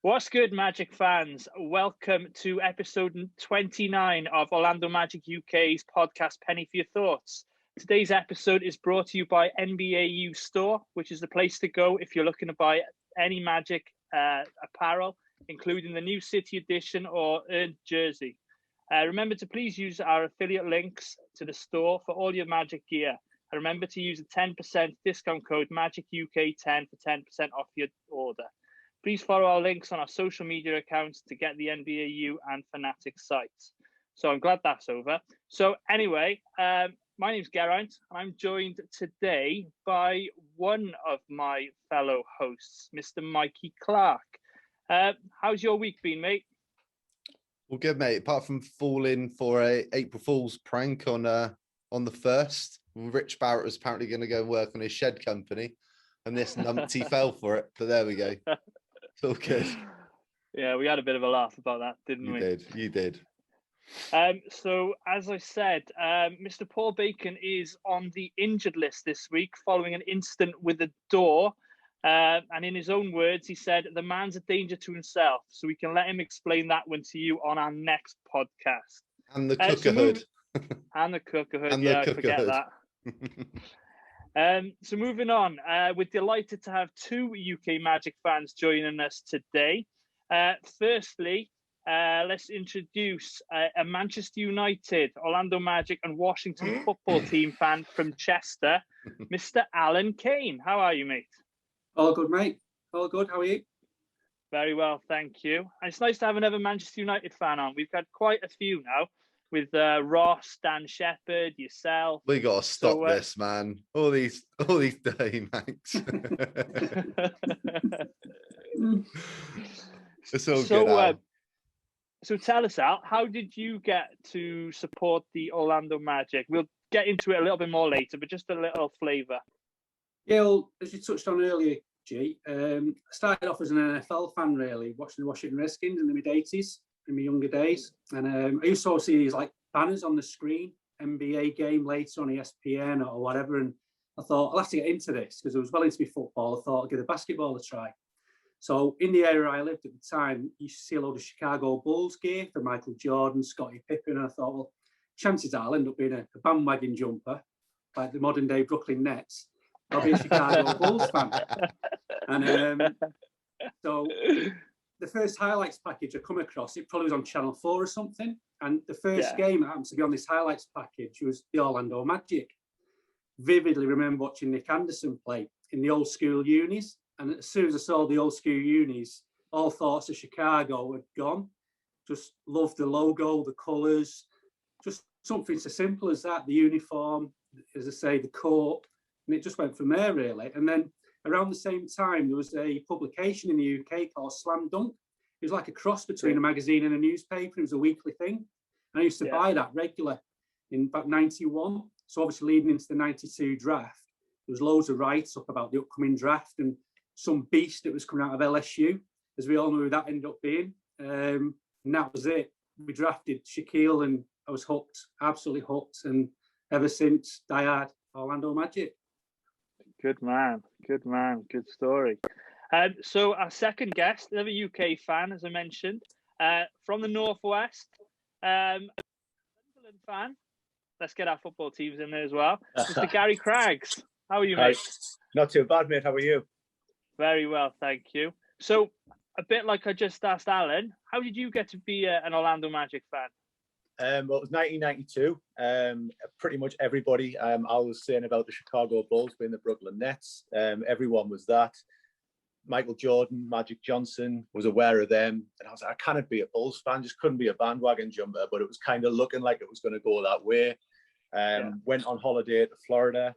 What's good, Magic fans? Welcome to episode 29 of Orlando Magic UK's podcast, Penny for Your Thoughts. Today's episode is brought to you by NBAU Store, which is the place to go if you're looking to buy any Magic apparel, including the new City Edition or Earned jersey. Remember to please use our affiliate links to the store for all your Magic gear. And remember to use the 10% discount code MAGICUK10 for 10% off your order. Please follow our links on our social media accounts to get the NBAU and Fanatic sites. So I'm glad that's over. So anyway, my name's Geraint, and I'm joined today by one of my fellow hosts, Mr. Mikey Clark. How's your week been, mate? Well, good, mate. Apart from falling for a April Fool's prank on the 1st, Rich Barrett was apparently going to go work on his shed company, and this numpty fell for it. But there we go. It's all good. Yeah, we had a bit of a laugh about that, didn't we? You did. So, as I said, Mr. Paul Bacon is on the injured list this week following an incident with a door. And in his own words, he said, the man's a danger to himself. So we can let him explain that one to you on our next podcast. And the cookerhood. And the cookerhood, yeah, I forget that. So moving on, we're delighted to have two UK Magic fans joining us today. Firstly, let's introduce a Manchester United, Orlando Magic and Washington football team fan from Chester, Mr. Alan Cain. How are you, mate? All good, mate. All good. How are you? Very well, thank you. And it's nice to have another Manchester United fan on. We've had quite a few now with Ross, Dan Shepherd, yourself. We got to stop this, man. All these day mates. It's all good. So tell us, Al, how did you get to support the Orlando Magic? We'll get into it a little bit more later, but just a little flavour. Yeah, well, as you touched on earlier, G, I started off as an NFL fan, really, watching the Washington Redskins in the mid-'80s, in my younger days. And I used to see these like banners on the screen, NBA game later on ESPN or whatever. And I thought, I'll have to get into this because I was well into my football. I thought I'd give the basketball a try. So in the area I lived at the time, you see a load of Chicago Bulls gear for Michael Jordan, Scottie Pippen. And I thought, well, chances are I'll end up being a bandwagon jumper, like the modern day Brooklyn Nets. I'll be a Chicago Bulls fan. And so the first highlights package I come across, it probably was on Channel 4 or something. And the first game that happened to be on this highlights package was the Orlando Magic. Vividly remember watching Nick Anderson play in the old school unis. And as soon as I saw the old school unis, all thoughts of Chicago had gone. Just loved the logo, the colours, just something so simple as that, the uniform, as I say, the court. And it just went from there, really. And then around the same time, there was a publication in the UK called Slam Dunk. It was like a cross between a magazine and a newspaper. It was a weekly thing. And I used to buy that regular in about 91. So obviously leading into the 92 draft, there was loads of writes-up about the upcoming draft and some beast that was coming out of LSU, as we all know who that ended up being. And that was it. We drafted Shaquille and I was hooked, absolutely hooked. And ever since, diehard Orlando Magic. Good man, good story. So our second guest, another UK fan, as I mentioned, from the Northwest, Sunderland fan. Let's get our football teams in there as well. Mr. Gary Craggs. How are you, mate? Not too bad, mate. How are you? Very well, thank you. So, a bit like I just asked Alan, how did you get to be an Orlando Magic fan? Well, it was 1992. Pretty much everybody. I was saying about the Chicago Bulls being the Brooklyn Nets. Everyone was that. Michael Jordan, Magic Johnson, was aware of them. And I was like, I cannot be a Bulls fan, just couldn't be a bandwagon jumper. But it was kind of looking like it was going to go that way. Went on holiday to Florida.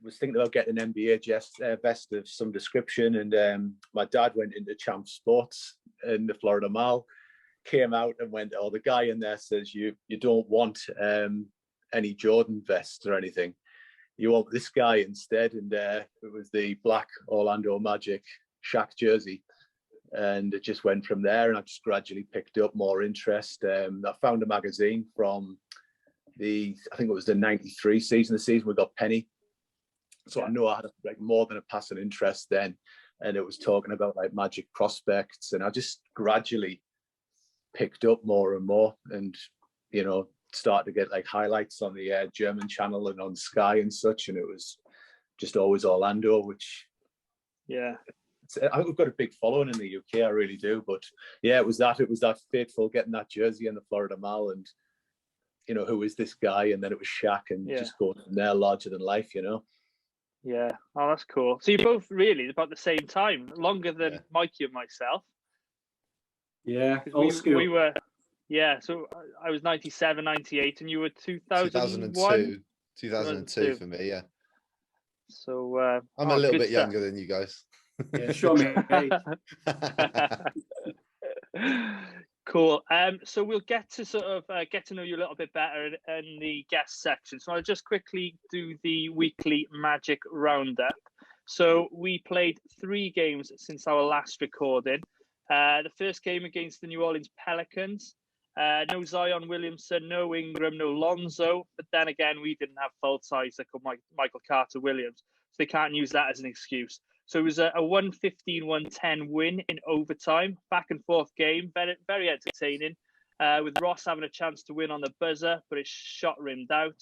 Was thinking about getting an NBA vest of some description. And my dad went into Champ Sports in the Florida Mall. Came out and went, oh, the guy in there says you don't want any Jordan vests or anything. You want this guy instead. And it was the black Orlando Magic Shaq jersey. And it just went from there. And I just gradually picked up more interest. I found a magazine from I think it was the 93 season, the season we got Penny. So I know I had more than a passing interest then. and it was talking about like Magic prospects, and I just gradually picked up more and more, and started to get like highlights on the German channel and on Sky and such, and it was just always Orlando, which I think we've got a big following in the UK. I really do. But yeah, it was that fateful getting that jersey in the Florida Mall, and who is this guy? And then it was Shaq, and just going from there, larger than life. Yeah. Oh, that's cool. So you're both really about the same time, longer than Mikey and myself. Yeah, old school. We were. Yeah, so I was 97, 98, and you were 2001? 2002 for me, yeah. So I'm a little bit younger than you guys. Yeah, show me. Cool. So we'll get to sort of get to know you a little bit better in the guest section. So I'll just quickly do the weekly Magic Roundup. So we played 3 games since our last recording. The first game against the New Orleans Pelicans. No Zion Williamson, no Ingram, no Lonzo. But then again, we didn't have full size like Michael Carter Williams. So they can't use that as an excuse. So it was a 115-110 win in overtime. Back and forth game. Very, very entertaining. With Ross having a chance to win on the buzzer, but his shot rimmed out.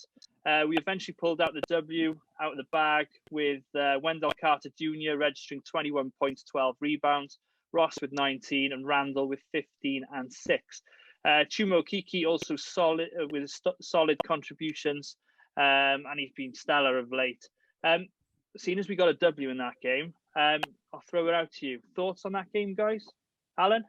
We eventually pulled out the W out of the bag with Wendell Carter Jr. registering 21 points, 12 rebounds. Ross with 19 and Randall with 15 and 6. Chumo Kiki also solid with solid contributions, and he's been stellar of late. Seeing as we got a W in that game, I'll throw it out to you. Thoughts on that game, guys? Alan?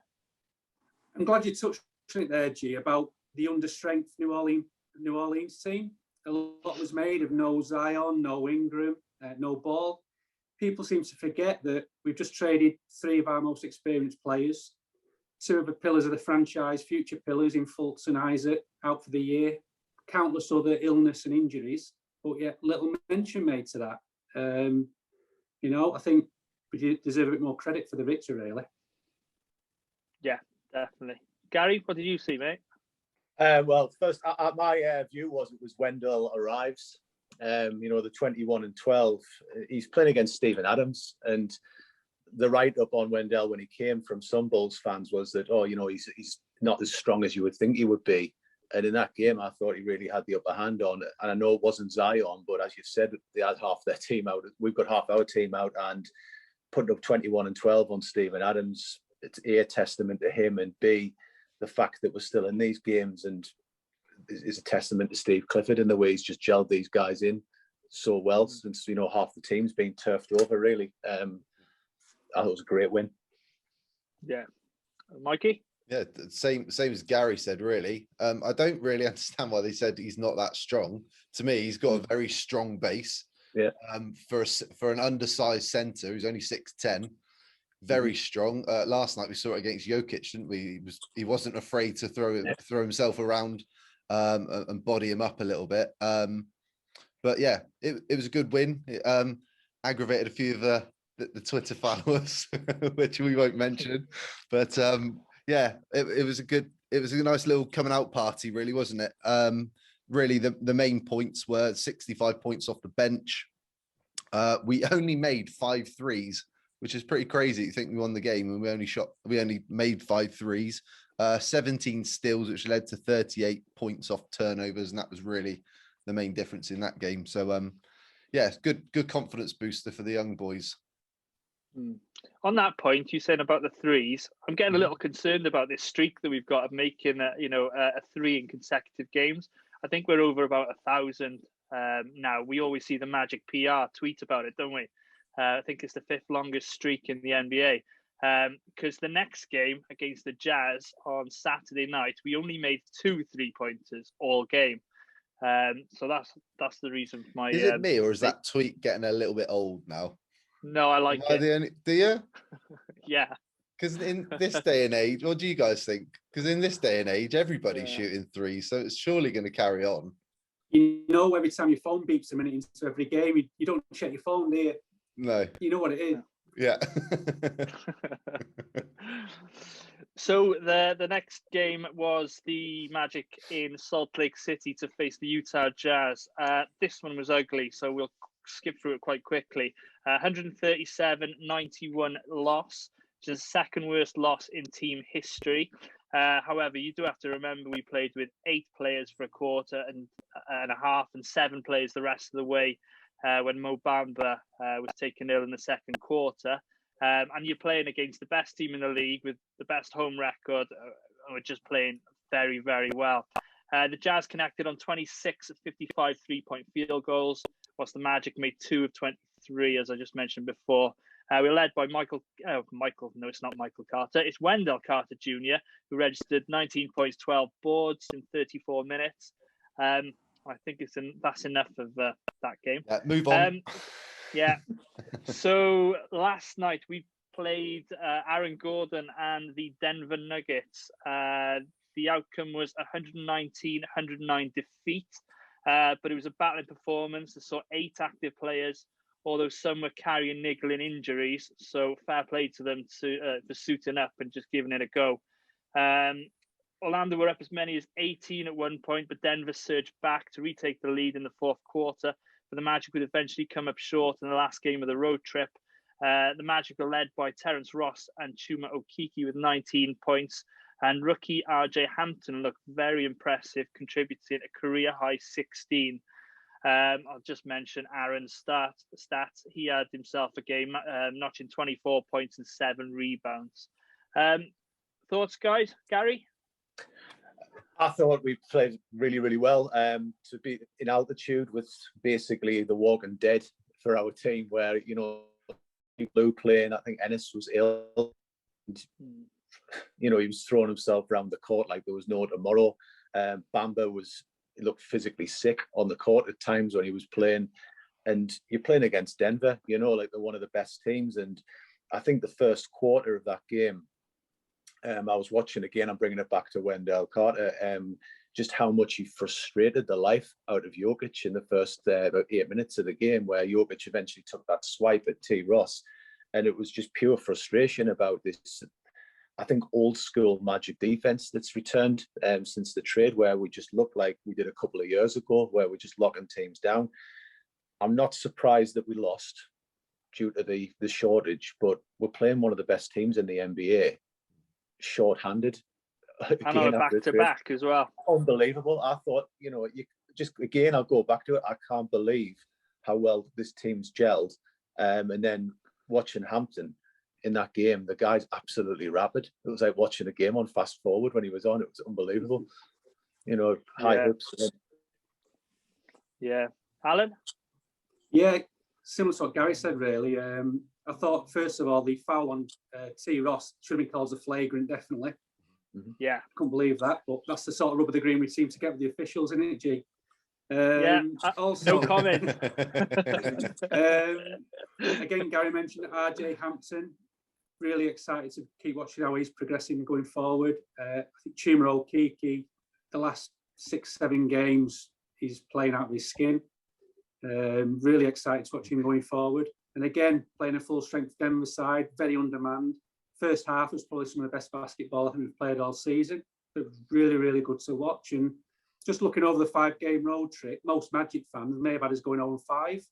I'm glad you touched on it there, G, about the understrength New Orleans team. A lot was made of no Zion, no Ingram, no Ball. People seem to forget that we've just traded 3 of our most experienced players, 2 of the pillars of the franchise, future pillars in Fultz and Isaac, out for the year, countless other illness and injuries, but yet little mention made to that. I think we deserve a bit more credit for the victory, really. Yeah, definitely. Gary, what did you see, mate? Well, first, my view was Wendell arrives. The 21 and 12. He's playing against Steven Adams, and the write-up on Wendell when he came from some Bulls fans was that, he's not as strong as you would think he would be. And in that game, I thought he really had the upper hand on it. And I know it wasn't Zion, but as you said, they had half their team out. We've got half our team out, and putting up 21 and 12 on Steven Adams, it's A, a testament to him, and B, the fact that we're still in these games, and is a testament to Steve Clifford and the way he's just gelled these guys in so well since, half the team's been turfed over, really. I thought it was a great win. Yeah. Mikey? Yeah, same as Gary said, really. I don't really understand why they said he's not that strong. To me, he's got a very strong base. Yeah. For an undersized centre who's only 6'10", very strong. Last night we saw it against Jokic, didn't we? He wasn't afraid to throw himself around and body him up a little bit. But yeah, it was a good win. It aggravated a few of the Twitter followers, which we won't mention. But yeah, it was a nice little coming out party, really, wasn't it? Really, the main points were 65 points off the bench. We only made 5 threes, which is pretty crazy. You think we won the game and we only made 5 threes, 17 steals, which led to 38 points off turnovers, and that was really the main difference in that game. So yeah, good confidence booster for the young boys. On that point, you said about the threes, I'm getting a little concerned about this streak that we've got of making a 3 in consecutive games. I think we're over about 1,000 now. We always see the Magic PR tweet about it, don't we? I think it's the 5th longest streak in the NBA. Because the next game against the Jazz on Saturday night, we only made 2 3-pointers all game. So that's the reason for my. Is it me, or is that tweet getting a little bit old now? No, I like it. Do you? Yeah. Because in this day and age, what do you guys think? Because in this day and age, everybody's shooting 3, so it's surely going to carry on. Every time your phone beeps a minute into every game, you don't check your phone, do you? No. You know what it is. Yeah. So the next game was the Magic in Salt Lake City to face the Utah Jazz. This one was ugly, so we'll skip through it quite quickly. 137-91 loss, which is the second worst loss in team history. However, you do have to remember we played with 8 players for a quarter and a half, and 7 players the rest of the way when Mo Bamba was taken ill in the second quarter. And you're playing against the best team in the league with the best home record. We're just playing very, very well. The Jazz connected on 26 of 55 three-point field goals, whilst the Magic made 2 of 23, as I just mentioned before. We're led by no, it's not Michael Carter. It's Wendell Carter Jr., who registered 19 points, 12 boards in 34 minutes. I think that's enough of that game. Move on. Yeah. So last night we played Aaron Gordon and the Denver Nuggets. The outcome was 119-109 defeat, but it was a battling performance. I saw 8 active players, although some were carrying niggling injuries. So fair play to them for suiting up and just giving it a go. Orlando were up as many as 18 at one point, but Denver surged back to retake the lead in the fourth quarter. But the Magic would eventually come up short in the last game of the road trip. The Magic were led by Terrence Ross and Chuma Okeke with 19 points. And rookie RJ Hampton looked very impressive, contributing a career-high 16. I'll just mention Aaron's stats. He had himself a game, notching 24 points and 7 rebounds. Thoughts, guys? Gary? I thought we played really, really well. To be in altitude was basically the walking dead for our team, where, Blue playing, I think Ennis was ill. And, he was throwing himself around the court like there was no tomorrow. Bamba looked physically sick on the court at times when he was playing. And you're playing against Denver, like they're one of the best teams. And I think the first quarter of that game, I was watching again, I'm bringing it back to Wendell Carter, just how much he frustrated the life out of Jokic in the first about 8 minutes of the game, where Jokic eventually took that swipe at T. Ross. And it was just pure frustration about this, I think, old school Magic defense that's returned since the trade, where we just look like we did a couple of years ago, where we're just locking teams down. I'm not surprised that we lost due to the shortage, but we're playing one of the best teams in the NBA, short-handed. And on a back-to-back as well. Unbelievable. I thought, I'll go back to it. I can't believe how well this team's gelled. And then watching Hampton in that game, the guy's absolutely rapid. It was like watching a game on fast forward when he was on. It was unbelievable. High hopes. Yeah. Alan? Yeah, similar to what Gary said, really. I thought, first of all, the foul on T. Ross should have been called a flagrant, definitely. Yeah. Couldn't believe that, but that's the sort of rub of the green we seem to get with the officials, isn't it, G? Also, no comment. Again, Gary mentioned RJ Hampton. Really excited to keep watching how he's progressing going forward. I think Chuma Okeke, the last 6-7 games, he's playing out of his skin. Really excited to watch him going forward. And again, playing a full strength Denver side, very undermanned. First half was probably some of the best basketball I think we've played all season. But really, really good to watch. And just looking over the 5-game road trip, most Magic fans may have had us going 0-5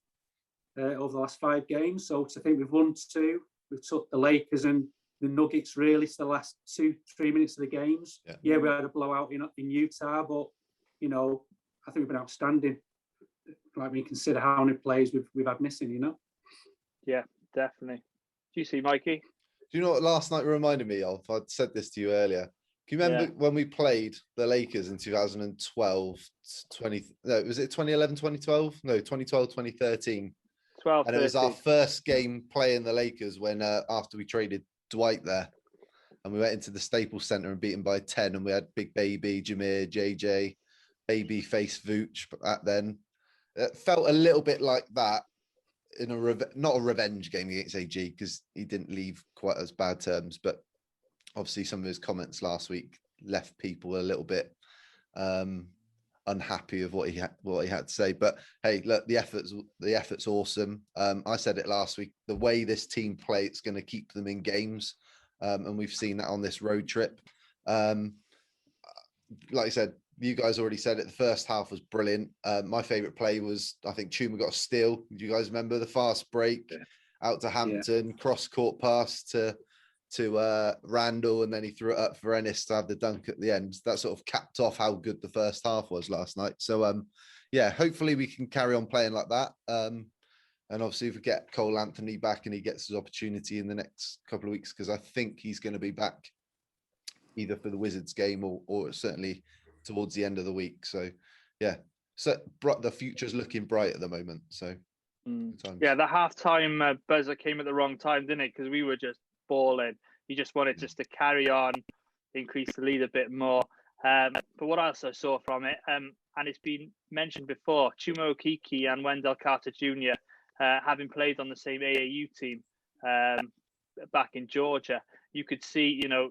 over the last 5 games. So to think we've won 2, we've took the Lakers and the Nuggets really to the last 2-3 minutes of the games. Yeah, we had a blowout in Utah, but I think we've been outstanding. Like, when you consider how many players we've had missing, Yeah, definitely. Do you see, Mikey? Do you know what last night reminded me of? I said this to you earlier. Can you remember when we played the Lakers in 2012, was it 2011, 2012? No, 2012, 2013. 12, and it was our first game playing the Lakers when after we traded Dwight there. And we went into the Staples Center and beat them by 10. And we had Big Baby, Jameer, JJ, Babyface Vooch back then. It felt a little bit like that in not a revenge game against AG, because he didn't leave quite as bad terms, but obviously some of his comments last week left people a little bit unhappy of what he had to say. But hey, look, the effort's awesome. I said it last week, the way this team play, it's going to keep them in games, and we've seen that on this road trip. Like I said, you guys already said it. The first half was brilliant. My favourite play was, I think, Chuma got a steal. Do you guys remember the fast break out to Hampton, cross court pass to Randall, and then he threw it up for Ennis to have the dunk at the end. That sort of capped off how good the first half was last night. So yeah, hopefully we can carry on playing like that. And obviously if we get Cole Anthony back and he gets his opportunity in the next couple of weeks, because I think he's going to be back either for the Wizards game or certainly towards the end of the week. So yeah, so the future's looking bright at the moment. So yeah, the halftime buzzer came at the wrong time, didn't it? Because we were just balling. You just wanted just to carry on, increase the lead a bit more. But what else I saw from it, and it's been mentioned before, Chuma Okeke and Wendell Carter Jr. Having played on the same AAU team back in Georgia, you could see, you know,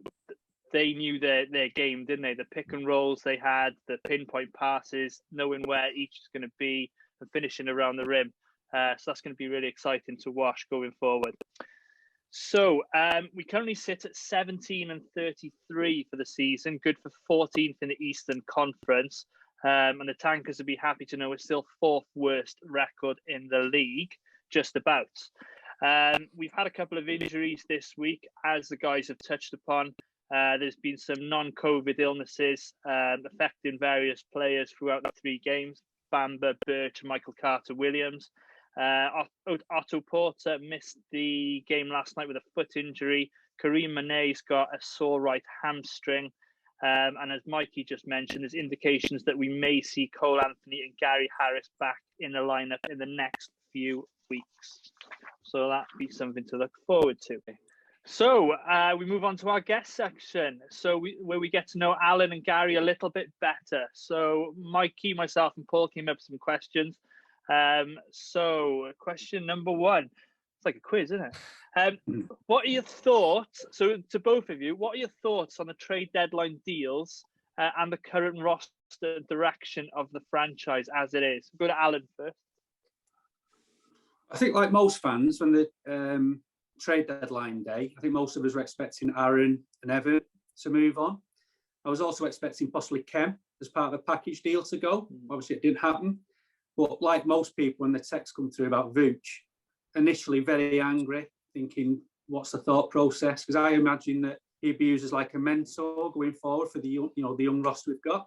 they knew their game, didn't they? The pick and rolls they had, the pinpoint passes, knowing where each is going to be and finishing around the rim. So that's going to be really exciting to watch going forward. So we currently sit at 17 and 33 for the season, good for 14th in the Eastern Conference. And the Tankers will be happy to know we're still 4th worst record in the league, just about. We've had a couple of injuries this week, as the guys have touched upon. There's been some non-COVID illnesses affecting various players throughout the 3 games. Bamba, Birch, and Michael Carter-Williams. Otto Porter missed the game last night with a foot injury. Kareem Mané's got a sore right hamstring. And as Mikey just mentioned, there's indications that we may see Cole Anthony and Gary Harris back in the lineup in the next few weeks. So that'll be something to look forward to. So we move on to our guest section. So where we get to know Alan and Gary a little bit better. So Mikey, myself, and Paul came up with some questions. So question number 1. It's like a quiz, isn't it? What are your thoughts? So to both of you, what are your thoughts on the trade deadline deals and the current roster direction of the franchise as it is? Go to Alan first. I think, like most fans, when the trade deadline day, I think most of us were expecting Aaron and Evan to move on. I was also expecting possibly Kem as part of a package deal to go. Obviously, it didn't happen. But like most people, when the text come through about Vooch, initially very angry, thinking, what's the thought process? Because I imagine that he'd be used as like a mentor going forward for the young roster we've got.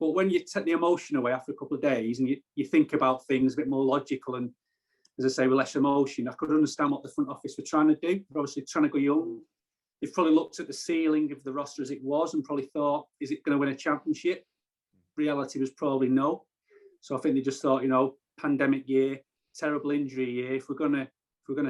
But when you take the emotion away after a couple of days and you think about things a bit more logical and, as I say, with less emotion, I could understand what the front office were trying to do. They're obviously trying to go young. They've probably looked at the ceiling of the roster as it was and probably thought, is it going to win a championship? Reality was probably no. So I think they just thought, pandemic year, terrible injury year. If we're gonna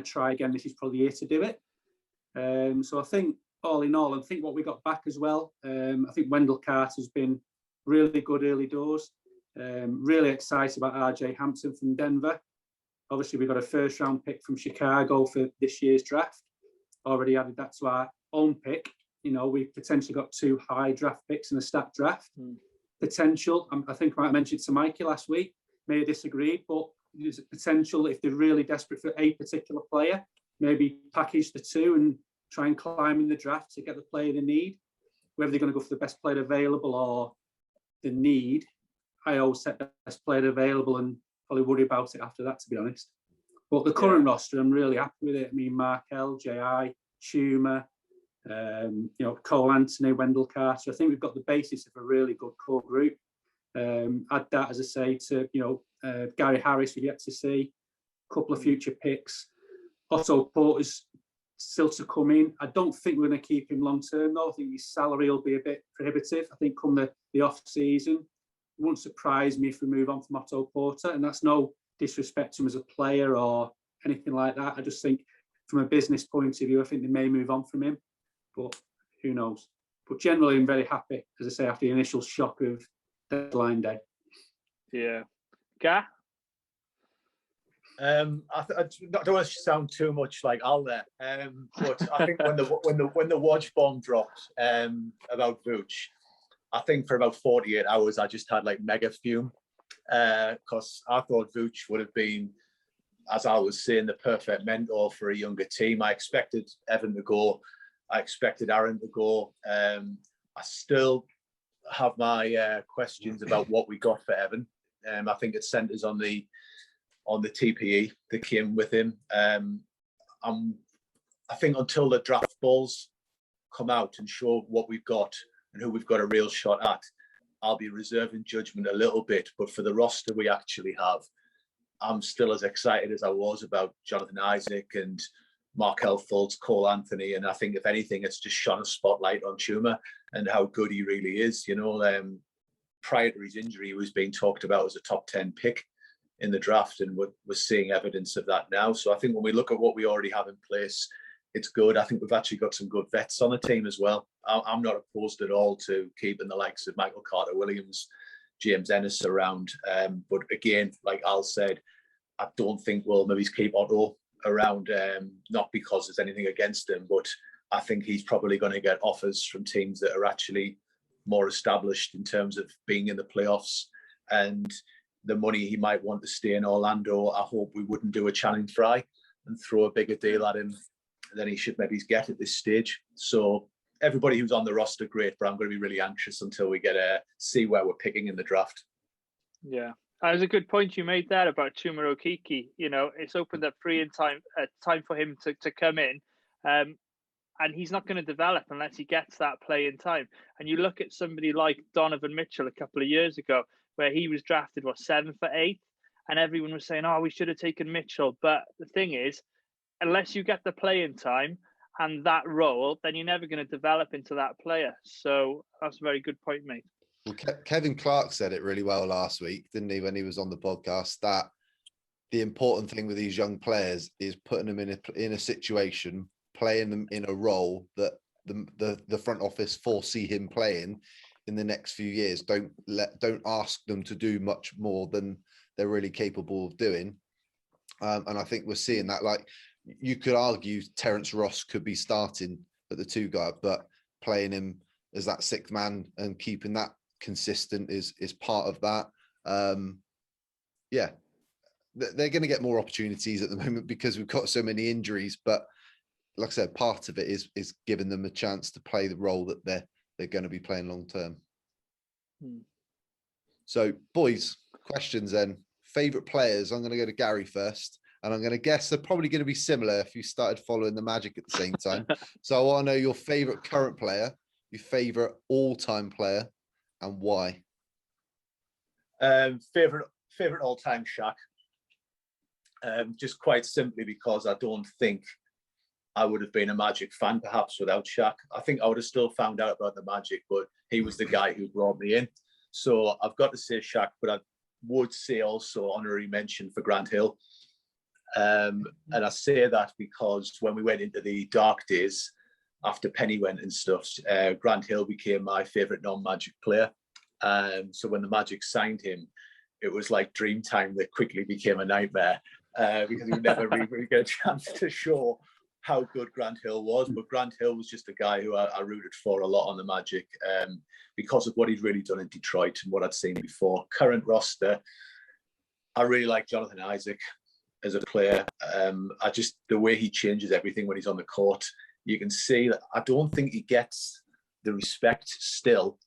try again, this is probably the year to do it. So I think all in all, I think what we got back as well. I think Wendell Carter's been really good early doors. Really excited about RJ Hampton from Denver. Obviously, we got a 1st round pick from Chicago for this year's draft. Already added that to our own pick. We've potentially got 2 high draft picks in a stacked draft. Potential. I think I might have mentioned to Mikey last week, may have disagreed, but there's a potential if they're really desperate for a particular player, maybe package the 2 and try and climb in the draft to get the player they need. Whether they're going to go for the best player available or the need, I always set the best player available and probably worry about it after that, to be honest. But the current roster, I'm really happy with it. I mean, Markel, J.I., Chuma, Cole Anthony, Wendell Carter. I think we've got the basis of a really good core group. Add that, as I say, to Gary Harris, we get to see a couple of future picks. Otto Porter's still to come in. I don't think we're going to keep him long term, though. I think his salary will be a bit prohibitive. I think come the off season, it wouldn't surprise me if we move on from Otto Porter, and that's no disrespect to him as a player or anything like that. I just think from a business point of view, I think they may move on from him. But who knows? But generally, I'm very happy, as I say, after the initial shock of deadline day. Yeah. Gah? I don't want to sound too much like Al there, but I think when the Woj bomb dropped about Vooch, I think for about 48 hours I just had like mega fume because I thought Vooch would have been, as I was saying, the perfect mentor for a younger team. I expected Evan to go. I expected Aaron to go. have my questions about what we got for Evan. I think it centres on the TPE that came with him. I think until the draft balls come out and show what we've got and who we've got a real shot at, I'll be reserving judgment a little bit. But for the roster we actually have, I'm still as excited as I was about Jonathan Isaac and Markel Fultz, Cole Anthony. And I think, if anything, it's just shone a spotlight on Chuma and how good he really is. You know, prior to his injury, he was being talked about as a top 10 pick in the draft, and we're seeing evidence of that now. So I think when we look at what we already have in place, it's good. I think we've actually got some good vets on the team as well. I'm not opposed at all to keeping the likes of Michael Carter-Williams, James Ennis around. But again, like Al said, I don't think we'll maybe keep Otto around, not because there's anything against him, but I think he's probably going to get offers from teams that are actually more established in terms of being in the playoffs, and the money he might want to stay in Orlando. I hope we wouldn't do a Channing Frye and throw a bigger deal at him than he should maybe get at this stage. So everybody who's on the roster, great, but I'm going to be really anxious until we get to see where we're picking in the draft. Yeah, that was a good point you made there about Chuma Okeke. You know, it's opened up free in time for him to come in, and he's not going to develop unless he gets that play in time. And you look at somebody like Donovan Mitchell a couple of years ago, where he was drafted 7 for 8, and everyone was saying, "Oh, we should have taken Mitchell." But the thing is, unless you get the play in time and that role, then you're never going to develop into that player. So that's a very good point, mate. Well, Kevin Clark said it really well last week, didn't he, when he was on the podcast, that the important thing with these young players is putting them in a situation, playing them in a role that the front office foresee him playing in the next few years. Don't ask them to do much more than they're really capable of doing. And I think we're seeing that. Like, you could argue Terence Ross could be starting at the 2 guard, but playing him as that 6th man and keeping that consistent is part of that. Yeah, they're going to get more opportunities at the moment because we've got so many injuries. But like I said, part of it is giving them a chance to play the role that they're going to be playing long term. So, boys, questions then. Favorite players? I'm going to go to Gary first. And I'm going to guess they're probably going to be similar if you started following the Magic at the same time. So I want to know your favourite current player, your favourite all-time player, and why. Favourite all-time Shaq. Just quite simply because I don't think I would have been a Magic fan perhaps without Shaq. I think I would have still found out about the Magic, but he was the guy who brought me in. So I've got to say Shaq, but I would say also honorary mention for Grant Hill. And I say that because when we went into the dark days after Penny went and stuff, Grant Hill became my favourite non-Magic player. So when the Magic signed him, it was like dream time that quickly became a nightmare because we never really get a chance to show how good Grant Hill was. But Grant Hill was just a guy who I rooted for a lot on the Magic because of what he'd really done in Detroit and what I'd seen before. Current roster, I really like Jonathan Isaac as a player. The way he changes everything when he's on the court, you can see that I don't think he gets the respect still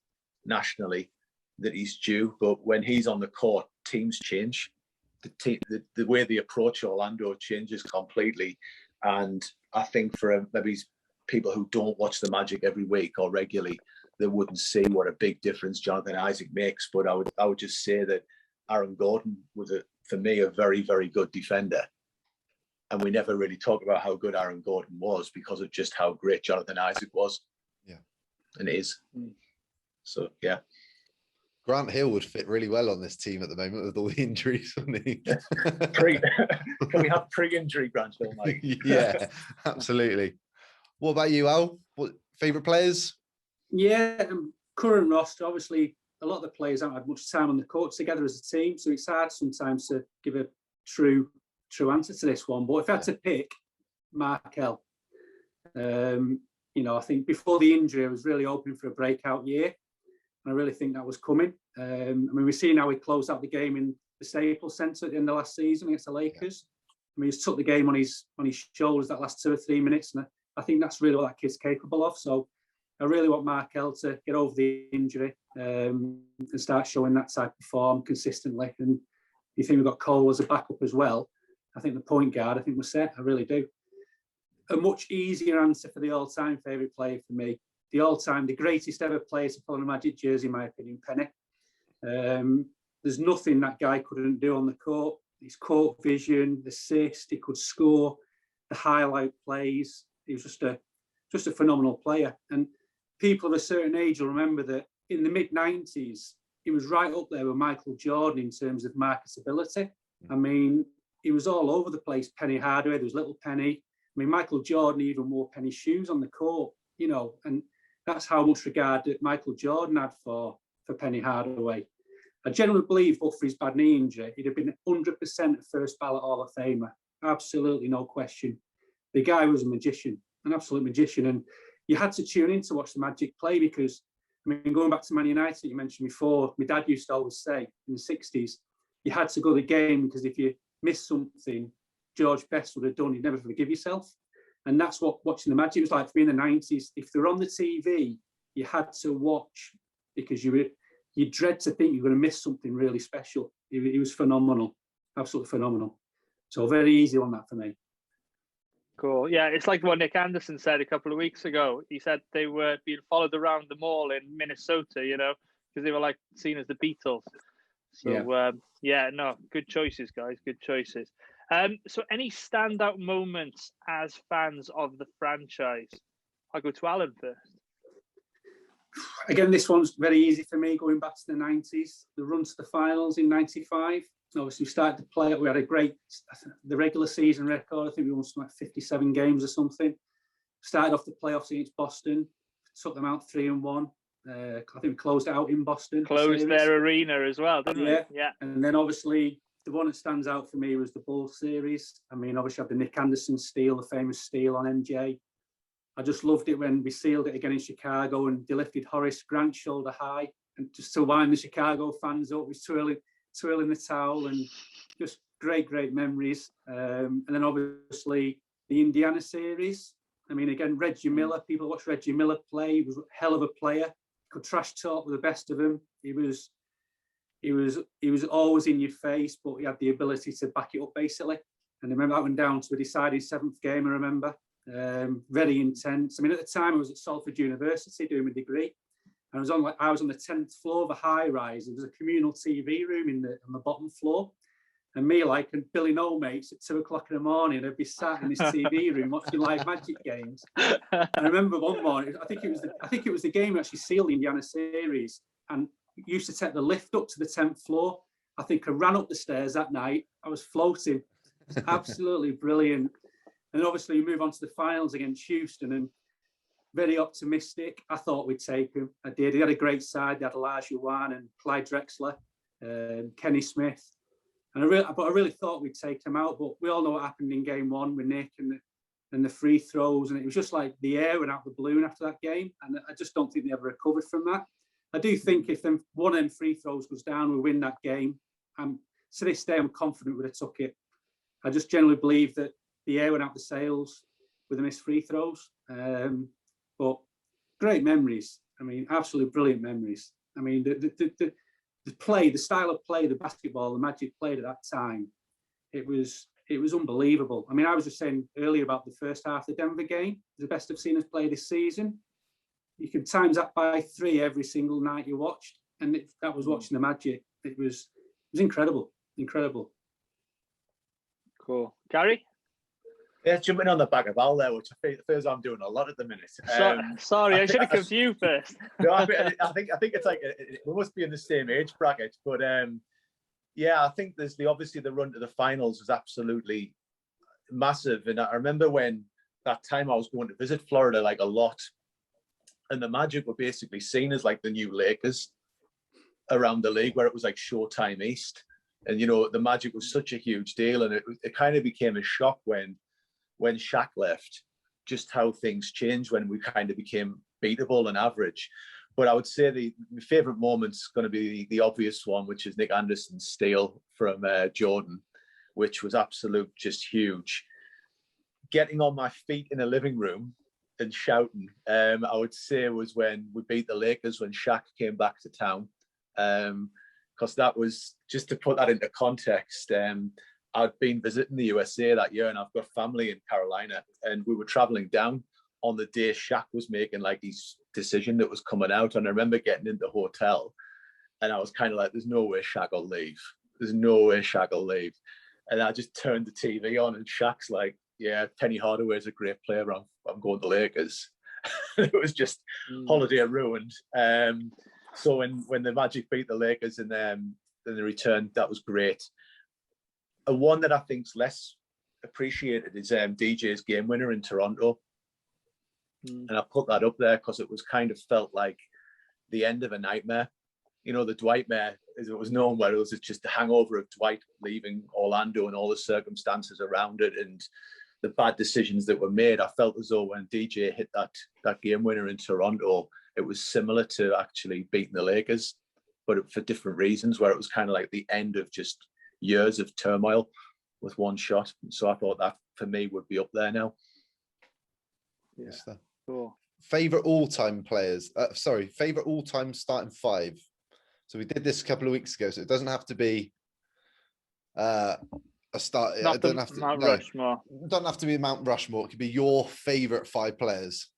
nationally that he's due, but when he's on the court, teams change. The way they approach Orlando changes completely. And I think for maybe people who don't watch the Magic every week or regularly, they wouldn't see what a big difference Jonathan Isaac makes. But I would just say that Aaron Gordon was, for me, a very, very good defender. And we never really talk about how good Aaron Gordon was because of just how great Jonathan Isaac was. Yeah. And is. So, yeah. Grant Hill would fit really well on this team at the moment with all the injuries, wouldn't he? Can we have pre-injury Grant Hill, Mike? Yeah, absolutely. What about you, Al? What favourite players? Yeah, current roster, obviously, a lot of the players haven't had much time on the court together as a team, so it's hard sometimes to give a true answer to this one. But if I had to pick Markel, I think before the injury, I was really hoping for a breakout year. I really think that was coming. we've seen how he closed out the game in the Staples Center in the last season against the Lakers. He's took the game on his shoulders that last 2 or 3 minutes, and I think that's really what that kid's capable of. So I really want Markel to get over the injury and start showing that type of form consistently. And you think we've got Cole as a backup as well. I think the point guard, I think we're set. I really do. A much easier answer for the all-time favourite player for me. The greatest ever player to pull on a Magic jersey, in my opinion, Penny. There's nothing that guy couldn't do on the court. His court vision, the assist, he could score, the highlight plays. He was just a phenomenal player. And people of a certain age will remember that in the mid-90s, he was right up there with Michael Jordan in terms of marketability. I mean, he was all over the place. Penny Hardaway, there was little Penny. I mean, Michael Jordan even wore Penny shoes on the court, you know, and that's how much regard that Michael Jordan had for Penny Hardaway. I genuinely believe, but for his bad knee injury, he'd have been 100% a first ballot Hall of Famer. Absolutely no question. The guy was a magician, an absolute magician. And you had to tune in to watch the Magic play because, I mean, going back to Man United, you mentioned before, my dad used to always say in the 60s, you had to go to the game because if you missed something, George Best would have done, you'd never forgive yourself. And that's what watching the Magic was like for me in the 90s. If they're on the TV, you had to watch because you dread to think you're going to miss something really special. He was phenomenal, absolutely phenomenal. So very easy on that for me. Cool. Yeah, it's like what Nick Anderson said a couple of weeks ago. He said they were being followed around the mall in Minnesota, you know, because they were like seen as the Beatles. So, no, good choices, guys. Good choices. So any standout moments as fans of the franchise? I'll go to Alan first. Again, this one's very easy for me, going back to the 90s. The run to the finals in 95. Obviously, we started to play it. We had the regular season record. I think we won something like 57 games or something. Started off the playoffs against Boston. Took them out 3-1. I think we closed it out in Boston. Closed their arena as well, didn't we? Yeah. And then obviously, the one that stands out for me was the Bulls series. I mean, obviously, I had the Nick Anderson steal, the famous steal on MJ. I just loved it when we sealed it again in Chicago and they lifted Horace Grant shoulder high and just to wind the Chicago fans up, was twirling the towel and just great memories. And then obviously the Indiana series. I mean, again, Reggie Miller, people watch Reggie Miller play. He was a hell of a player. Could trash talk with the best of them. He was always in your face, but he had the ability to back it up basically. And I remember that went down to a deciding 7th game, I remember. Very intense. I mean, at the time I was at Salford University doing my degree, and I was on the 10th floor of a high rise. There was a communal TV room on the bottom floor, and me and Billy No mates at 2 o'clock in the morning, I'd be sat in this TV room watching live Magic games. And I remember one morning, I think it was the game that actually sealed the Indiana series, and used to take the lift up to the 10th floor. I think I ran up the stairs that night. I was floating. It was absolutely brilliant. And then obviously we move on to the finals against Houston, and very optimistic. I thought we'd take him. I did. He had a great side. They had Olajuwon and Clyde Drexler, Kenny Smith. And I really thought we'd take him out. But we all know what happened in game 1 with Nick and the free throws. And it was just like the air went out the balloon after that game. And I just don't think they ever recovered from that. I do think if one of them free throws goes down, we win that game. To this day, I'm confident we'd have took it. I just generally believe that the air went out the sails with the missed free throws. But great memories. I mean, absolutely brilliant memories. I mean, the style of play, the basketball, the Magic played at that time, it was unbelievable. I mean, I was just saying earlier about the first half of the Denver game, the best I've seen us play this season. You can times that by 3 every single night you watched, and that was watching the Magic. It was incredible. Cool. Gary? Yeah, jumping on the back of Al there, which I feel I'm doing a lot at the minute. Sorry, I should have come to you first. No, I think it's like we must be in the same age bracket, but I think there's obviously the run to the finals was absolutely massive, and I remember when that time I was going to visit Florida like a lot, and the Magic were basically seen as like the new Lakers around the league, where it was like Showtime East, and you know the Magic was such a huge deal, and it kind of became a shock when Shaq left, just how things changed when we kind of became beatable and average. But I would say my favourite moment's going to be the obvious one, which is Nick Anderson's steal from Jordan, which was absolute just huge. Getting on my feet in a living room and shouting, I would say was when we beat the Lakers when Shaq came back to town. Because that was, just to put that into context, I'd been visiting the USA that year, and I've got family in Carolina, and we were traveling down on the day Shaq was making like his decision that was coming out. And I remember getting into the hotel, and I was kind of like, there's no way Shaq will leave. There's no way Shaq will leave. And I just turned the TV on, and Shaq's like, yeah, Penny Hardaway's a great player. I'm going to Lakers. It was just holiday ruined. So when the Magic beat the Lakers in the return, that was great. A one that I think's less appreciated is DJ's game winner in Toronto. And I put that up there because it was kind of felt like the end of a nightmare. You know, the Dwightmare, as it was known, where it was just the hangover of Dwight leaving Orlando and all the circumstances around it and the bad decisions that were made. I felt as though when DJ hit that game winner in Toronto, it was similar to actually beating the Lakers, but for different reasons, where it was kind of like the end of just years of turmoil with one shot. So I thought that for me would be up there now. Yes, sir. Cool. Favorite all-time players? Favorite all-time starting five. So we did this a couple of weeks ago, so it doesn't have to be a start. It doesn't have to Mount Rushmore. It doesn't have to be Mount Rushmore. It could be your favorite five players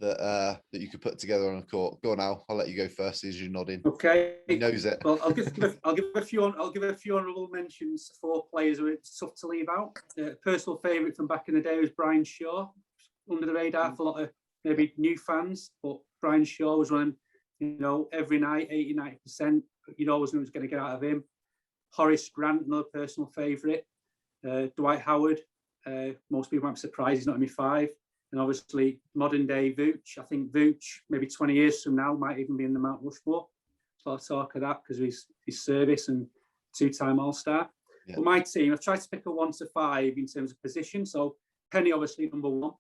that you could put together on a court. Go on, Al. I'll let you go first as you're nodding. Okay. He knows it. Well, I'll give a few honourable mentions for players who are tough to leave out. Personal favourite from back in the day was Brian Shaw. Under the radar for a lot of maybe new fans, but Brian Shaw was running, every night, 80-90%. You'd always know what was going to get out of him. Horace Grant, another personal favourite. Dwight Howard. Most people might be surprised he's not in my five. And obviously, modern day Vooch. I think Vooch, maybe 20 years from now, might even be in the Mount Rushmore. So I'll talk of that because of his service and two-time All-Star. Yeah. But my team, I've tried to pick a 1 to 5 in terms of position. So Penny, obviously, number 1.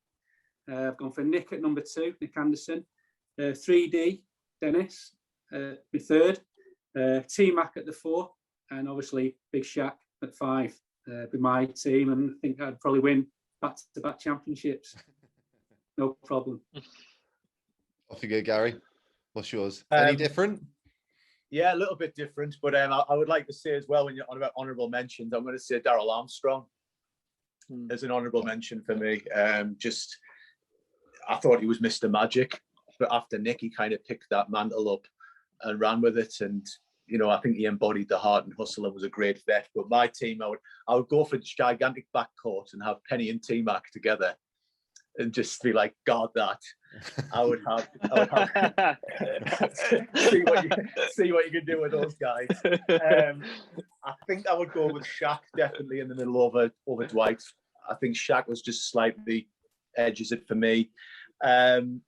I've gone for Nick at number 2, Nick Anderson. 3D, Dennis, my 3rd. T-Mac at the 4. And obviously, Big Shaq at 5. Be my team. And I think I'd probably win back-to-back championships. No problem. Off you go, Gary. What's yours? Any different? Yeah, a little bit different. But I would like to say as well, when you're on about honourable mentions, I'm going to say Daryl Armstrong as an honourable mention for me. I thought he was Mr. Magic, but after Nick, he kind of picked that mantle up and ran with it. And, I think he embodied the heart and hustle and was a great vet. But my team, I would go for a gigantic backcourt and have Penny and T-Mac together and just be like, God, that. I would have see what you can do with those guys. I think I would go with Shaq definitely in the middle over Dwight. I think Shaq was just slightly edges it for me. I'm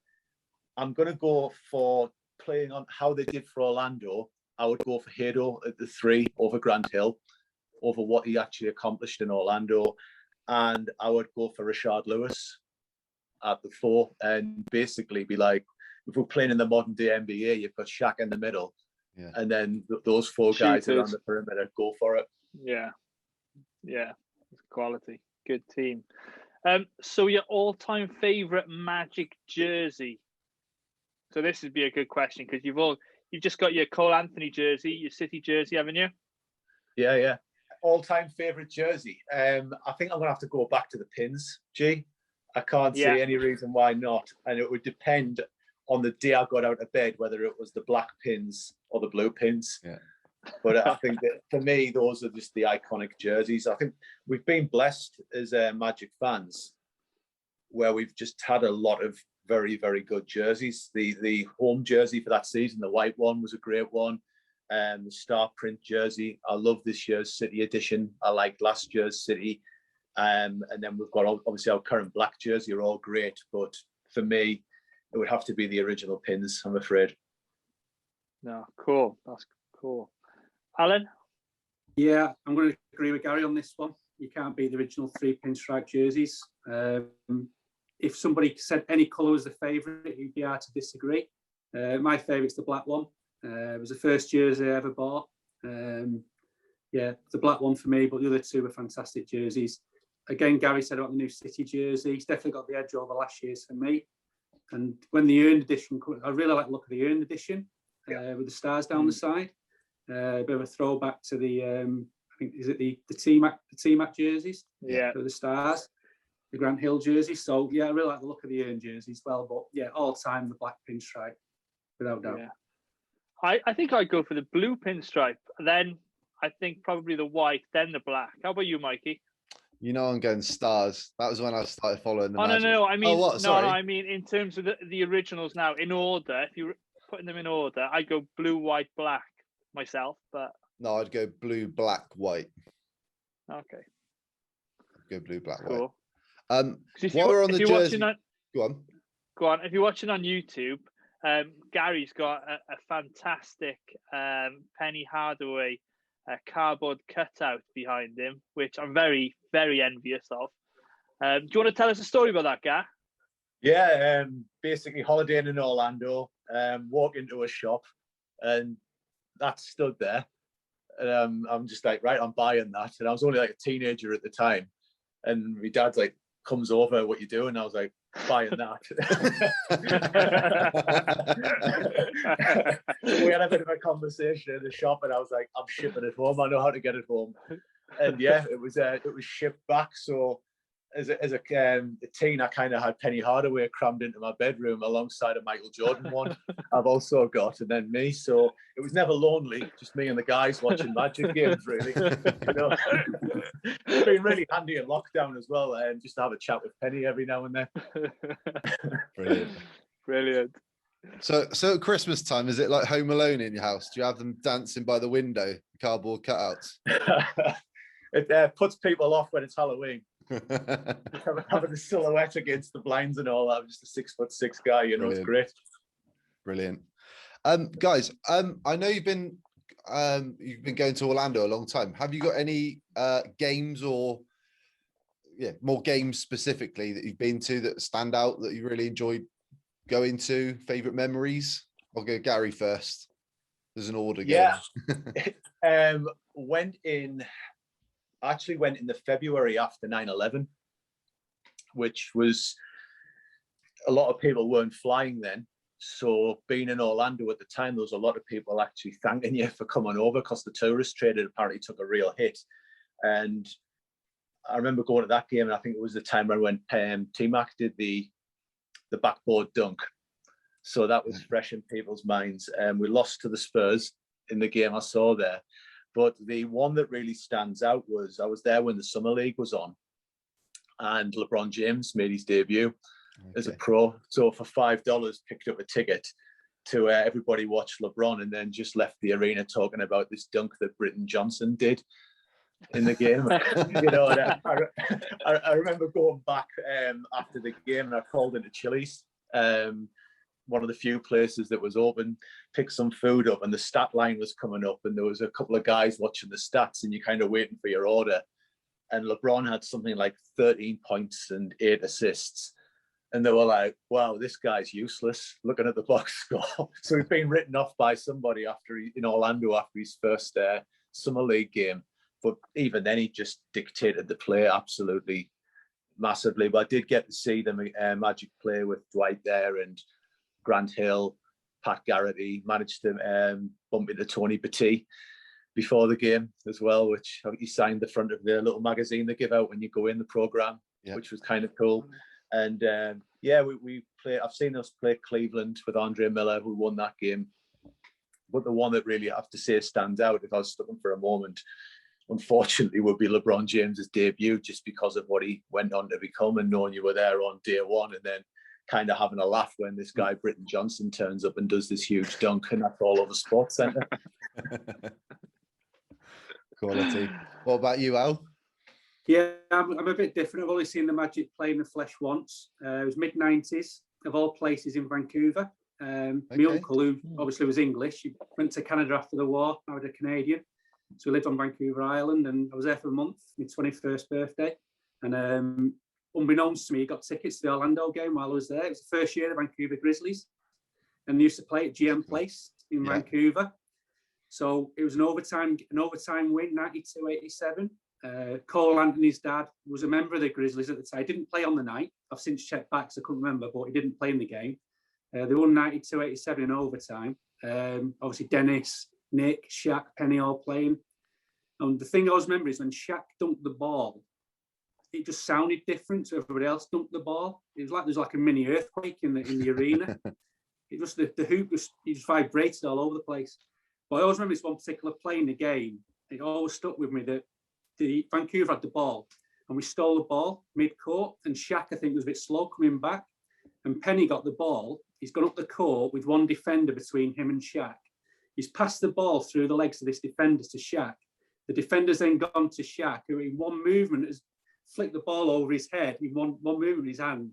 going to go for playing on how they did for Orlando. I would go for Hado at the 3 over Grant Hill, over what he actually accomplished in Orlando. And I would go for Rashard Lewis at the 4 and basically be like, if we're playing in the modern day NBA, you've got Shaq in the middle. Yeah. And then those 4 guys around the perimeter, go for it. Yeah. It's quality. Good team. So your all-time favourite Magic jersey. So this would be a good question because you've just got your Cole Anthony jersey, your City jersey, haven't you? Yeah. All-time favourite jersey. I think I'm going to have to go back to the pins, G. I can't see any reason why not. And it would depend on the day I got out of bed, whether it was the black pins or the blue pins. Yeah. But I think that for me, those are just the iconic jerseys. I think we've been blessed as Magic fans where we've just had a lot of very, very good jerseys. The home jersey for that season, the white one, was a great one. The star print jersey. I love this year's City edition. I like last year's City. And then we've got obviously our current black jersey are all great. But for me, it would have to be the original pins, I'm afraid. No, cool. That's cool. Alan? Yeah, I'm going to agree with Gary on this one. You can't beat the original 3 pinstripe jerseys. If somebody said any colour was the favourite, you'd be hard to disagree. My favourite's the black one. It was the first jersey I ever bought. The black one for me, but the other 2 were fantastic jerseys. again, Gary said about the new City jersey. It's definitely got the edge over last year's for me. And when the earned edition, I really like the look of the earned edition with the stars down the side. A bit of a throwback to the, I think, is it the T-Mac jerseys? Yeah. With the stars, the Grant Hill jerseys. So, yeah, I really like the look of the earned jersey as well. But, yeah, all time the black pinstripe, without doubt. Yeah. I think I'd go for the blue pinstripe. Then I think probably the white, then the black. How about you, Mikey? You know, I'm going stars. That was when I started following the Magic. No. I mean, what? Sorry. No. I mean, in terms of the originals now, in order. If you're putting them in order, I go blue, white, black myself. But no, I'd go blue, black, white. Okay. I'd go blue, black, cool. white. While we're on the jersey, go on. If you're watching on YouTube, Gary's got a fantastic Penny Hardaway cardboard cutout behind him, which I'm very, very envious of. Do you want to tell us a story about that, Gar? Yeah, basically holidaying in Orlando, walk into a shop, and that stood there. And I'm just like, right, I'm buying that. And I was only like a teenager at the time. And my dad's like, comes over, what you doing? And I was like, buying that. We had a bit of a conversation in the shop, and I was like, I'm shipping it home. I know how to get it home. And yeah, it was shipped back. So as a teen, I kind of had Penny Hardaway crammed into my bedroom alongside a Michael Jordan one. I've also got, and then me. So it was never lonely, just me and the guys watching Magic games, really. You know, it's been really handy in lockdown as well, and just to have a chat with Penny every now and then. Brilliant. So at Christmas time, is it like Home Alone in your house? Do you have them dancing by the window, cardboard cutouts? It puts people off when it's Halloween. Having a silhouette against the blinds and all that. I'm just a 6'6" guy, you know. Brilliant. It's great. Brilliant. Guys, I know you've been going to Orlando a long time. Have you got any games or more games specifically that you've been to that stand out that you really enjoyed going to? Favorite memories? I'll go Gary first. There's an order going. Yeah. Actually went in the February after 9/11, which was, a lot of people weren't flying then. So being in Orlando at the time, there was a lot of people actually thanking you for coming over, because the tourist trade apparently took a real hit. And I remember going to that game, and I think it was the time when T-Mac did the backboard dunk. So that was fresh in people's minds. We lost to the Spurs in the game I saw there. But the one that really stands out was, I was there when the Summer League was on, and LeBron James made his debut as a pro. So for $5, picked up a ticket to everybody watch LeBron, and then just left the arena talking about this dunk that Britton Johnson did in the game. You know, and I remember going back after the game, and I called into Chili's, one of the few places that was open, picked some food up, and the stat line was coming up, and there was a couple of guys watching the stats, and you're kind of waiting for your order. And LeBron had something like 13 points and 8 assists. And they were like, wow, this guy's useless, looking at the box score. So he's been written off by somebody in Orlando after his first Summer League game. But even then, he just dictated the play absolutely massively. But I did get to see the Magic play with Dwight there, and Grant Hill, Pat Garrity. Managed to bump into Tony Batty before the game as well, which he signed the front of the little magazine they give out when you go in the program, which was kind of cool. And we play. I've seen us play Cleveland with Andre Miller, who won that game. But the one that really I have to say stands out, if I was looking for a moment, unfortunately, would be LeBron James's debut, just because of what he went on to become, and knowing you were there on day one, and then kind of having a laugh when this guy Britton Johnson turns up and does this huge dunk, and that's all over Sports Centre. Quality. What about you, Al? Yeah, I'm a bit different. I've only seen the Magic play in the flesh once. It was mid-90s, of all places, in Vancouver. My uncle, who obviously was English, he went to Canada after the war. I was a Canadian. So we lived on Vancouver Island, and I was there for a month, my 21st birthday. And unbeknownst to me, he got tickets to the Orlando game while I was there. It was the first year of the Vancouver Grizzlies. And they used to play at GM Place in Vancouver. So it was an overtime win, 92-87. Cole Anthony's dad was a member of the Grizzlies at the time. He didn't play on the night. I've since checked back, so I couldn't remember, but he didn't play in the game. They won 92-87 in overtime. Obviously, Dennis, Nick, Shaq, Penny all playing. And the thing I always remember is when Shaq dunked the ball, it just sounded different to everybody else dunked the ball. It was like there's like a mini earthquake in the arena. It just the hoop just vibrated all over the place. But I always remember this one particular play in the game. It always stuck with me that the Vancouver had the ball and we stole the ball mid-court, and Shaq, I think, was a bit slow coming back, and Penny got the ball. He's gone up the court with one defender between him and Shaq. He's passed the ball through the legs of this defender to Shaq. The defender's then gone to Shaq, who in one movement has flicked the ball over his head in one movement with his hand,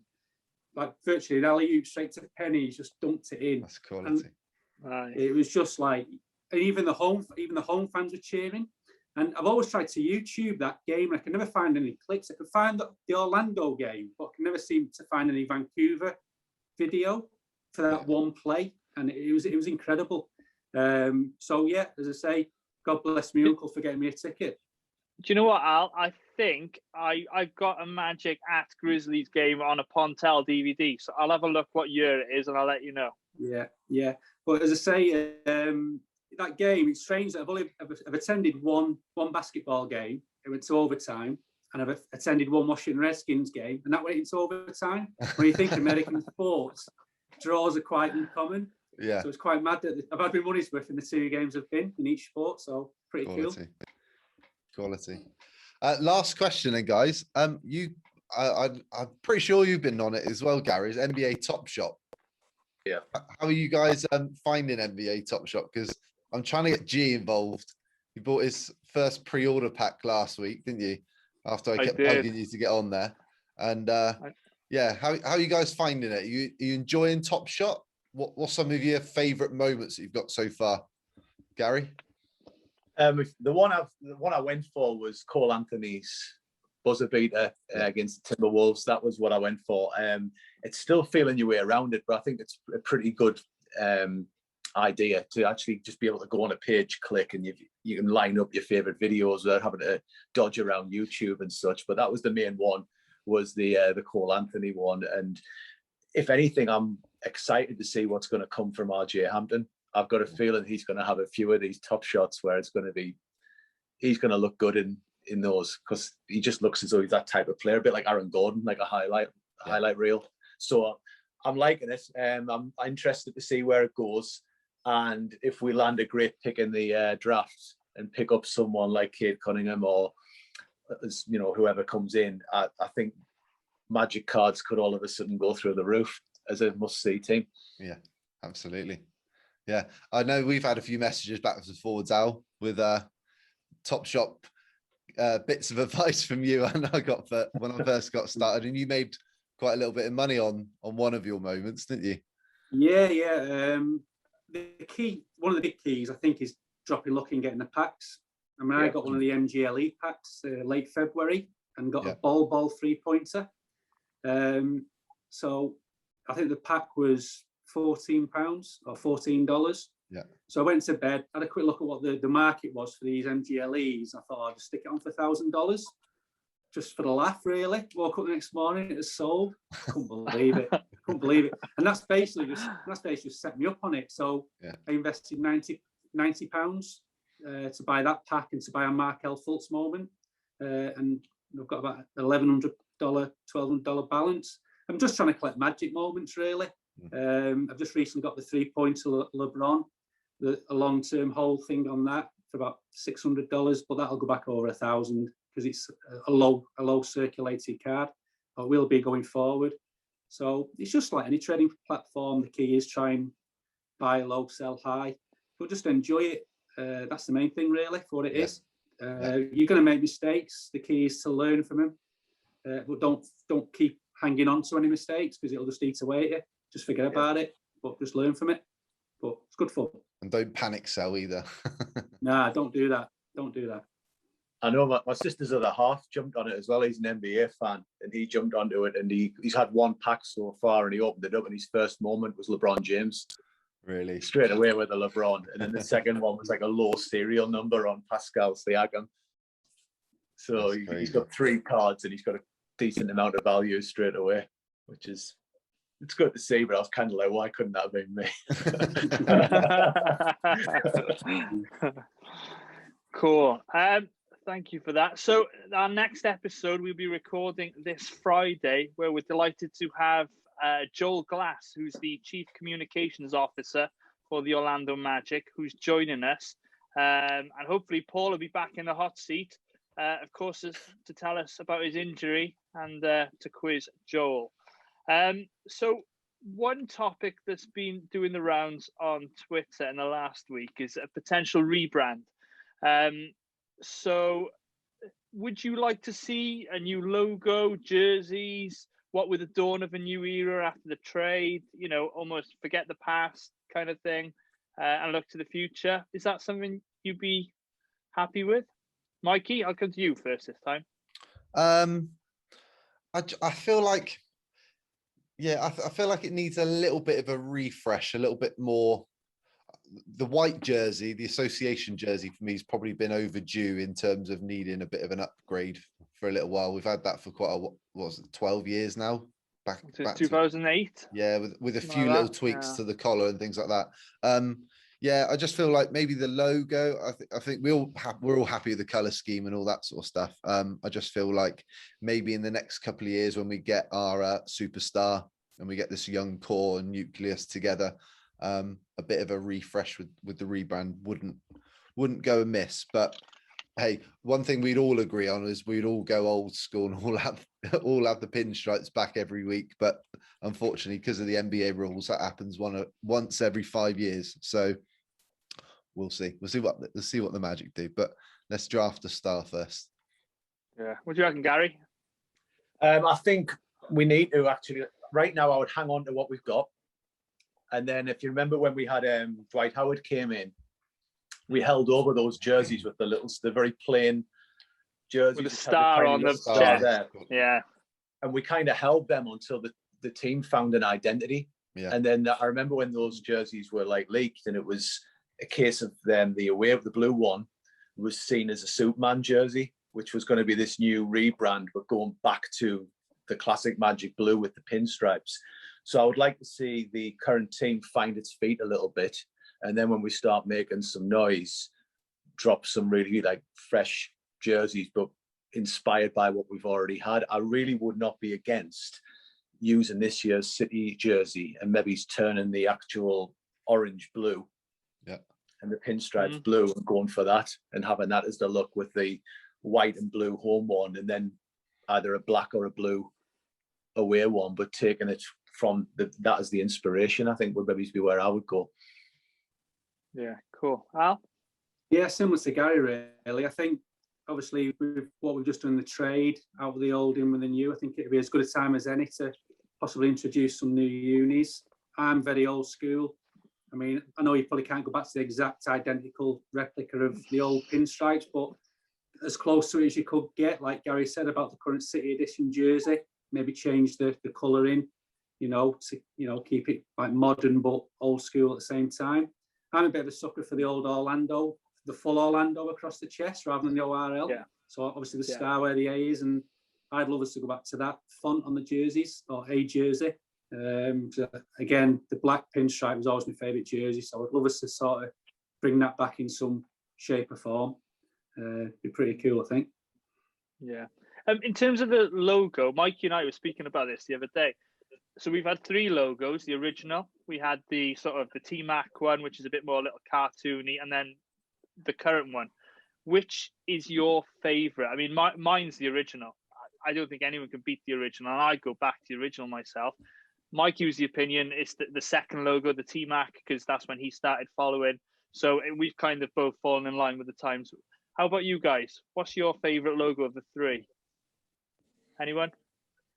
like virtually an alley-oop straight to Penny. He's just dunked it in. That's quality. It was just like, and even the home fans were cheering. And I've always tried to YouTube that game. I can never find any clips. I could find the Orlando game, but I can never seem to find any Vancouver video for that one play. And it was incredible. So yeah, as I say, God bless me uncle for getting me a ticket. Do you know what, Al? I think I got a Magic at Grizzlies game on a Pontel DVD. So I'll have a look what year it is and I'll let you know. Yeah. But as I say, that game, it's strange that I've attended one basketball game. It went to overtime, and I've attended one Washington Redskins game, and that went into overtime. When you think American sports, draws are quite uncommon. Yeah. So it's quite mad that I've had my money's worth in the 2 games I've been in each sport. So pretty Quality. Last question, then, guys. I'm pretty sure you've been on it as well, Gary. Is NBA Top Shot? Yeah. How are you guys finding NBA Top Shot? Because I'm trying to get G involved. You bought his first pre-order pack last week, didn't you? After I kept bugging you to get on there. And yeah, how are you guys finding it? Are you enjoying Top Shot? What's some of your favourite moments that you've got so far, Gary? The one I went for was Cole Anthony's buzzer beater against the Timberwolves. That was what I went for. It's still feeling your way around it, but I think it's a pretty good idea to actually just be able to go on a page, click, and you can line up your favorite videos without having to dodge around YouTube and such. But that was the main one, was the Cole Anthony one. And if anything, I'm excited to see what's going to come from RJ Hampton. I've got a feeling he's going to have a few of these top shots where he's going to look good in those, because he just looks as though he's that type of player, a bit like Aaron Gordon, like a highlight reel. So I'm liking it. I'm interested to see where it goes, and if we land a great pick in the draft and pick up someone like Cade Cunningham or whoever comes in, I think Magic cards could all of a sudden go through the roof as a must-see team. Yeah, absolutely. Yeah, I know we've had a few messages backwards and forwards, Al, with Top Shop bits of advice from you, and I got when I first got started, and you made quite a little bit of money on one of your moments, didn't you? Yeah. One of the big keys, I think, is dropping luck and getting the packs. I mean, I got one of the MGLE packs late February and got a ball 3-pointer. So I think the pack was £14 or $14. Yeah. So I went to bed, had a quick look at what the market was for these MGLEs. I thought I'd just stick it on for $1,000, just for the laugh, really. Woke up the next morning, it was sold. Couldn't believe it. And that's basically just set me up on it. So I invested £90 to buy that pack and to buy a Markel Fultz moment. And I've got about $1,100, $1,200 balance. I'm just trying to collect magic moments, really. I've just recently got the 3-pointer LeBron, a long-term hold thing on that for about $600, but that'll go back over $1,000 because it's a low circulated card, or will be going forward. So it's just like any trading platform. The key is try and buy low, sell high, but just enjoy it. That's the main thing, really, for what it is. You're going to make mistakes. The key is to learn from them, but don't keep hanging on to any mistakes because it'll just eat away at you. Just forget about it, but just learn from it. But it's good fun. And don't panic sell either. Nah, don't do that. I know my sister's other half jumped on it as well. He's an NBA fan, and he jumped onto it, and he's had one pack so far, and he opened it up, and his first moment was LeBron James. Really? Straight away with the LeBron. And then the second one was like a low serial number on Pascal Siakam. So he's got 3 cards and he's got a decent amount of value straight away, which is, it's good to see, but I was kind of like, why couldn't that have been me? Cool. Thank you for that. So our next episode we'll be recording this Friday, where we're delighted to have Joel Glass, who's the Chief Communications Officer for the Orlando Magic, who's joining us. And hopefully Paul will be back in the hot seat, of course, to tell us about his injury and to quiz Joel. So one topic that's been doing the rounds on Twitter in the last week is a potential rebrand. So would you like to see a new logo, jerseys, what with the dawn of a new era after the trade, you know, almost forget the past kind of thing, and look to the future? Is that something you'd be happy with? Mikey, I'll come to you first this time. I feel like, I feel like it needs a little bit of a refresh, a little bit more. The white jersey, the association jersey, for me has probably been overdue in terms of needing a bit of an upgrade for a little while. We've had that for quite a, what was it, 12 years now? Back 2008. With a few little tweaks to the collar and things like that. I just feel like maybe the logo. I think we're all happy with the color scheme and all that sort of stuff. I just feel like maybe in the next couple of years when we get our superstar and we get this young core and nucleus together, a bit of a refresh with the rebrand wouldn't go amiss. But hey, one thing we'd all agree on is we'd all go old school and all have the pinstripes back every week. But unfortunately, because of the NBA rules, that happens once every 5 years. So we'll see. We'll see what the Magic do. But let's draft a star first. Yeah. What do you reckon, Gary? I think we need to actually. Right now, I would hang on to what we've got. And then, if you remember when we had Dwight Howard came in, we held over those jerseys with the very plain jerseys with a star on the chest. There. Yeah, and we kind of held them until the team found an identity. Yeah. And then I remember when those jerseys were like leaked, and it was a case of them. The away of the blue one was seen as a Superman jersey, which was going to be this new rebrand, but going back to the classic Magic blue with the pinstripes. So I would like to see the current team find its feet a little bit. And then when we start making some noise, drop some really like fresh jerseys, but inspired by what we've already had. I really would not be against using this year's City jersey and maybe turning the actual orange blue and the pinstripes blue and going for that and having that as the look with the white and blue home one, and then either a black or a blue away one, but taking it from that as the inspiration, I think would maybe be where I would go. Yeah, cool. Al? Yeah, similar to Gary, really. I think, obviously, with what we've just done in the trade, out with the old, in with the new, I think it'd be as good a time as any to possibly introduce some new unis. I'm very old school. I mean, I know you probably can't go back to the exact identical replica of the old pinstripes, but as close to it as you could get, like Gary said about the current City Edition jersey, maybe change the colouring, to keep it like modern but old school at the same time. I'm a bit of a sucker for the old Orlando, the full Orlando across the chest rather than the ORL. Yeah. So obviously the star where the A is, and I'd love us to go back to that font on the jerseys, or a jersey. So again, the black pinstripe was always my favourite jersey, so I'd love us to sort of bring that back in some shape or form. Be pretty cool, I think. Yeah. In terms of the logo, Mikey and I were speaking about this the other day. So we've had 3 logos. The original, we had the sort of the T-Mac one, which is a bit more little cartoony, and then the current one. Which is your favourite? I mean, mine's the original. I don't think anyone can beat the original, and I go back to the original myself. Mikey was the opinion it's the second logo, the T-Mac, because that's when he started following. So we've kind of both fallen in line with the times. How about you guys? What's your favourite logo of the 3? Anyone?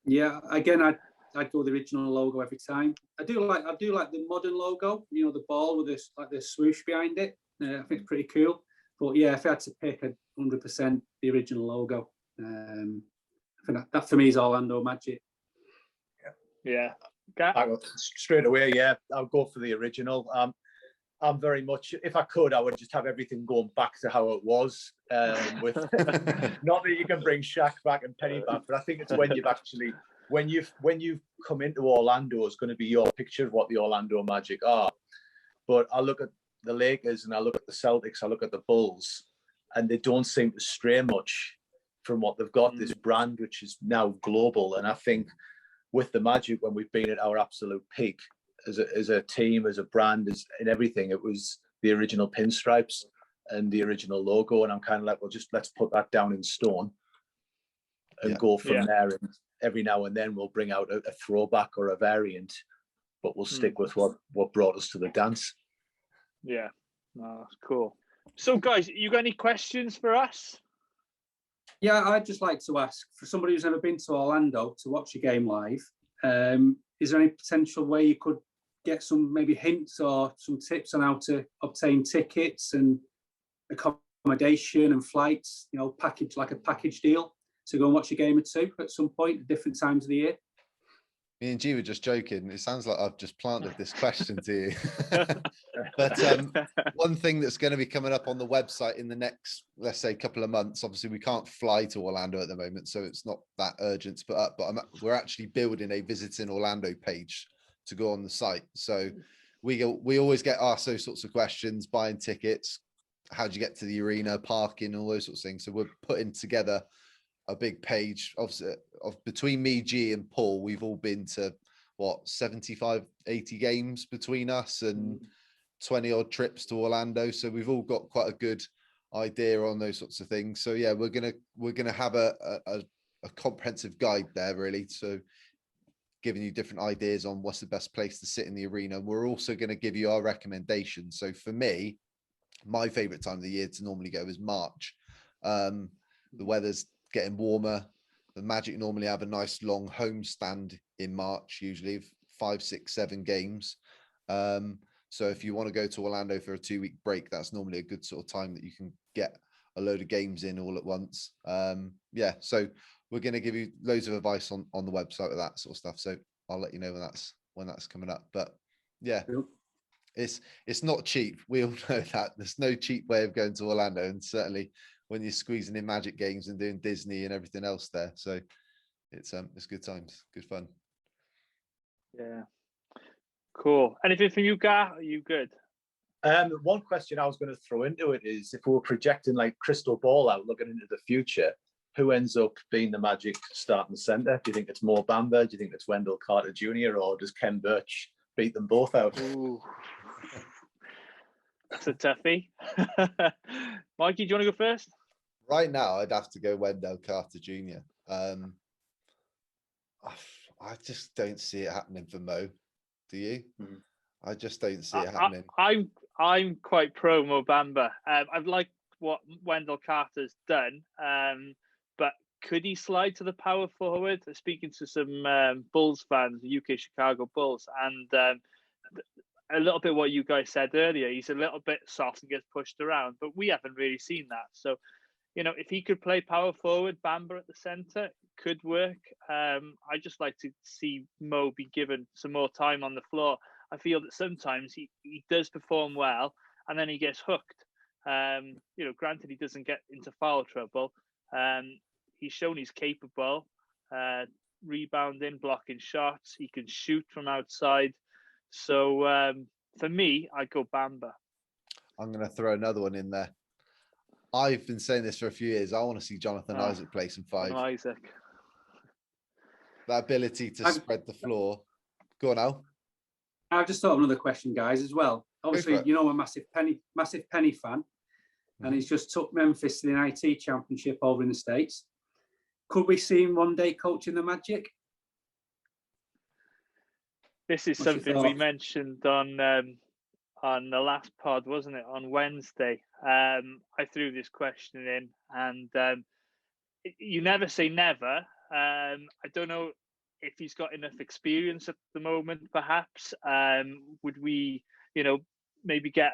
Yeah, again, I'd go with the original logo every time. I do like the modern logo, the ball with this like the swoosh behind it. I think it's pretty cool. But yeah, if I had to pick 100% the original logo, I think that for me is Orlando Magic. Yeah. Straight away, yeah, I'll go for the original. I'm very much, if I could, I would just have everything going back to how it was. With not that you can bring Shaq back and Penny back, but I think it's when you've come into Orlando, it's going to be your picture of what the Orlando Magic are. But I look at the Lakers and I look at the Celtics, I look at the Bulls, and they don't seem to stray much from what they've got. This brand, which is now global, and I think with the Magic, when we've been at our absolute peak as a team, as a brand, as in everything, it was the original pinstripes and the original logo. And I'm kind of like, well, just let's put that down in stone and go from there. And every now and then we'll bring out a throwback or a variant, but we'll stick with what brought us to the dance. Yeah, no, that's cool. So, guys, you got any questions for us? Yeah, I'd just like to ask, for somebody who's never been to Orlando to watch a game live, is there any potential way you could get some maybe hints or some tips on how to obtain tickets and accommodation and flights, package deal to go and watch a game or two at some point at different times of the year? Me and G were just joking. It sounds like I've just planted this question to you. But one thing that's going to be coming up on the website in the next, let's say, couple of months, obviously we can't fly to Orlando at the moment, so it's not that urgent to put up, but we're actually building a Visiting Orlando page to go on the site. So we always get asked those sorts of questions, buying tickets, how do you get to the arena, parking, all those sorts of things. So we're putting together a big page of between me, G, and Paul. We've all been to 75, 80 games between us and 20 odd trips to Orlando. So we've all got quite a good idea on those sorts of things. So yeah, we're gonna have a comprehensive guide there, really. So giving you different ideas on what's the best place to sit in the arena. We're also going to give you our recommendations. So for me, my favorite time of the year to normally go is March. The weather's getting warmer. The Magic normally have a nice long home stand in March, usually 5, 6, 7 games. So if you want to go to Orlando for a 2-week break, that's normally a good sort of time that you can get a load of games in all at once. So we're going to give you loads of advice on the website with that sort of stuff. So I'll let you know when that's coming up. But yeah, it's not cheap. We all know that. There's no cheap way of going to Orlando, and certainly when you're squeezing in Magic games and doing Disney and everything else there. So it's good times, good fun. Yeah. Cool. Anything from you, Gar? Are you good? One question I was going to throw into it is, if we were projecting like crystal ball out, looking into the future, who ends up being the Magic starting centre? Do you think it's Mo Bamba? Do you think it's Wendell Carter Jr.? Or does Ken Birch beat them both out? Ooh. That's a toughie. Mikey, do you want to go first? Right now, I'd have to go Wendell Carter Jr. I just don't see it happening for Mo. Do you? I just don't see it happening. I'm quite pro Mo Bamba. I've liked what Wendell Carter's done, but could he slide to the power forward? Speaking to some Bulls fans, UK Chicago Bulls, and a little bit what you guys said earlier, he's a little bit soft and gets pushed around, but we haven't really seen that. So, if he could play power forward, Bamba at the centre, could work. I just like to see Mo be given some more time on the floor. I feel that sometimes he does perform well and then he gets hooked. Granted, he doesn't get into foul trouble. He's shown he's capable, rebounding, blocking shots. He can shoot from outside. So for me, I'd go Bamba. I'm going to throw another one in there. I've been saying this for a few years. I want to see Jonathan Isaac play some 5. Isaac. That ability to spread the floor. Go on, Al. I've just thought of another question, guys, as well. Obviously, I'm a massive Penny fan, and he's just took Memphis to the NIT championship over in the States. Could we see him one day coaching the Magic? This is something we mentioned on the last pod, wasn't it? On Wednesday, I threw this question in, and you never say never. I don't know if he's got enough experience at the moment. Perhaps would we, maybe get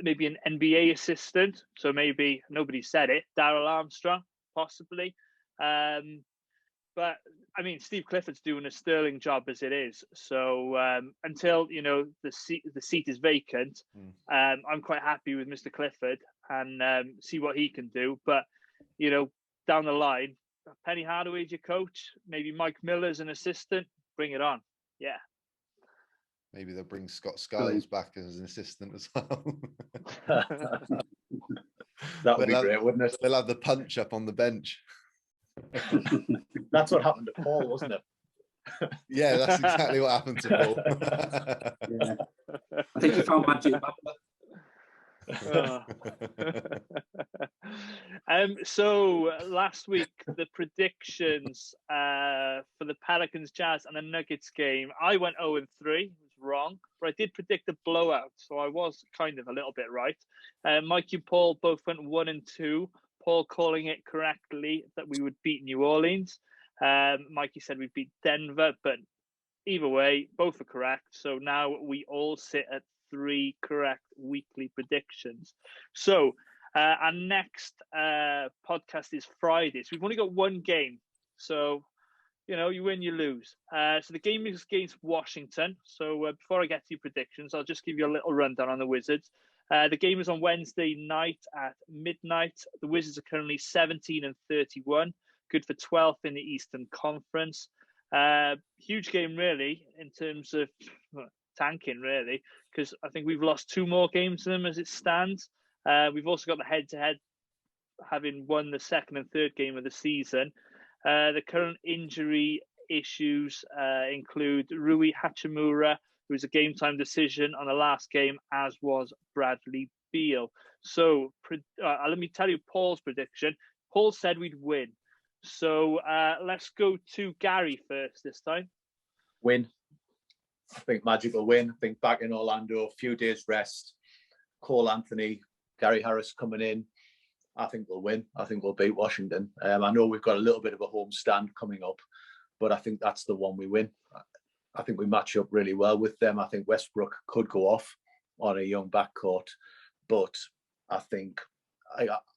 maybe an NBA assistant? So maybe nobody said it. Daryl Armstrong, possibly. but I mean, Steve Clifford's doing a sterling job as it is. So until the seat is vacant, I'm quite happy with Mr. Clifford and see what he can do. But down the line, Penny Hardaway's your coach. Maybe Mike Miller's an assistant. Bring it on. Yeah. Maybe they'll bring Scott Skiles back as an assistant as well. That would be great, wouldn't it? They'll have the punch up on the bench. That's what happened to Paul, wasn't it? Yeah, that's exactly what happened to Paul. Yeah. I think he found magic. So last week, the predictions for the Pelicans, Jazz, and the Nuggets game, I went 0-3. Was wrong, but I did predict a blowout, so I was kind of a little bit right. Mikey and Paul both went 1-2. Paul calling it correctly that we would beat New Orleans. Mikey said we'd beat Denver, but either way, both are correct. So now we all sit at 3 correct weekly predictions. So our next podcast is Friday. So we've only got one game. So, you win, you lose. So the game is against Washington. So before I get to your predictions, I'll just give you a little rundown on the Wizards. The game is on Wednesday night at midnight. The Wizards are currently 17-31, good for 12th in the Eastern Conference. Huge game, really, in terms of tanking, really, because I think we've lost 2 more games to them as it stands. We've also got the head-to-head, having won the second and third game of the season. The current injury issues include Rui Hachimura, who was a game-time decision on the last game, as was Bradley Beal. So let me tell you Paul's prediction. Paul said we'd win. So let's go to Gary first this time. Win. I think Magic will win. I think back in Orlando, a few days rest. Cole Anthony, Gary Harris coming in. I think we'll win. I think we'll beat Washington. I know we've got a little bit of a home stand coming up, but I think that's the one we win. I think we match up really well with them. I think Westbrook could go off on a young backcourt, but I think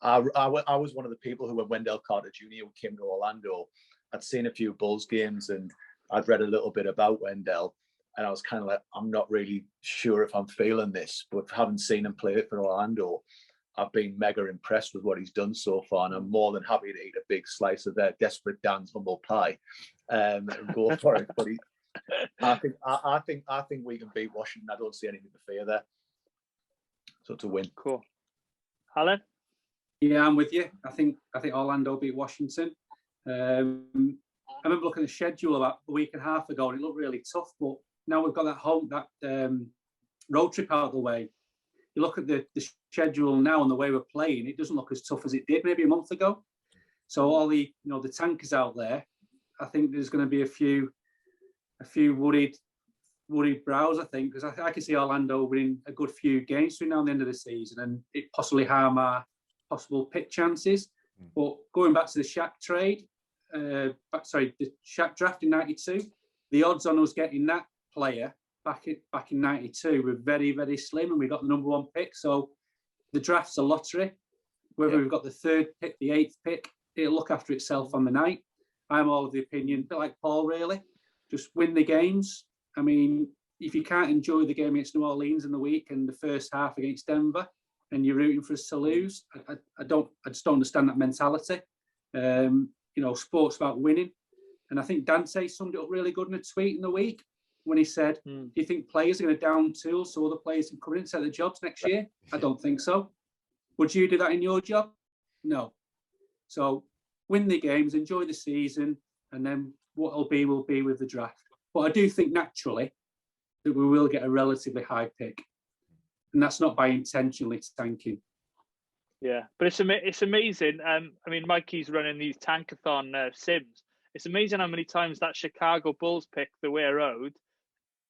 I was one of the people who, when Wendell Carter Jr. came to Orlando, I'd seen a few Bulls games and I'd read a little bit about Wendell, and I was kind of like, I'm not really sure if I'm feeling this, but having seen him play for Orlando, I've been mega impressed with what he's done so far, and I'm more than happy to eat a big slice of their Desperate Dan's humble pie and go for it. But I think we can beat Washington. I don't see anything to fear there. So to win. Cool. Alan? Yeah, I'm with you. I think Orlando beat Washington. I remember looking at the schedule about a week and a half ago, and it looked really tough. But now we've got that road trip out of the way. You look at the schedule now and the way we're playing, it doesn't look as tough as it did maybe a month ago. So all the the tankers out there, I think there's going to be a few worried brows, I think, because I can see Orlando winning a good few games between now and the end of the season, and it possibly harm our possible pick chances. But going back to the Shaq trade, the Shaq draft in '92, the odds on us getting that player back in '92 were very, very slim, and we got the number 1 pick. So the draft's a lottery. Whether we've got the 3rd pick, the 8th pick, it'll look after itself on the night. I'm all of the opinion, a bit like Paul, really. Just win the games. I mean, if you can't enjoy the game against New Orleans in the week and the first half against Denver, and you're rooting for us to lose, I just don't understand that mentality. Sports about winning. And I think Dante summed it up really good in a tweet in the week when he said, do you think players are going to down tools so other players can come in and set their jobs next year? I don't think so. Would you do that in your job? No. So win the games, enjoy the season, and then what will be with the draft. But I do think naturally that we will get a relatively high pick. And that's not by intentionally tanking. Yeah, but it's amazing. I mean, Mikey's running these tankathon sims. It's amazing how many times that Chicago Bulls pick, the way road,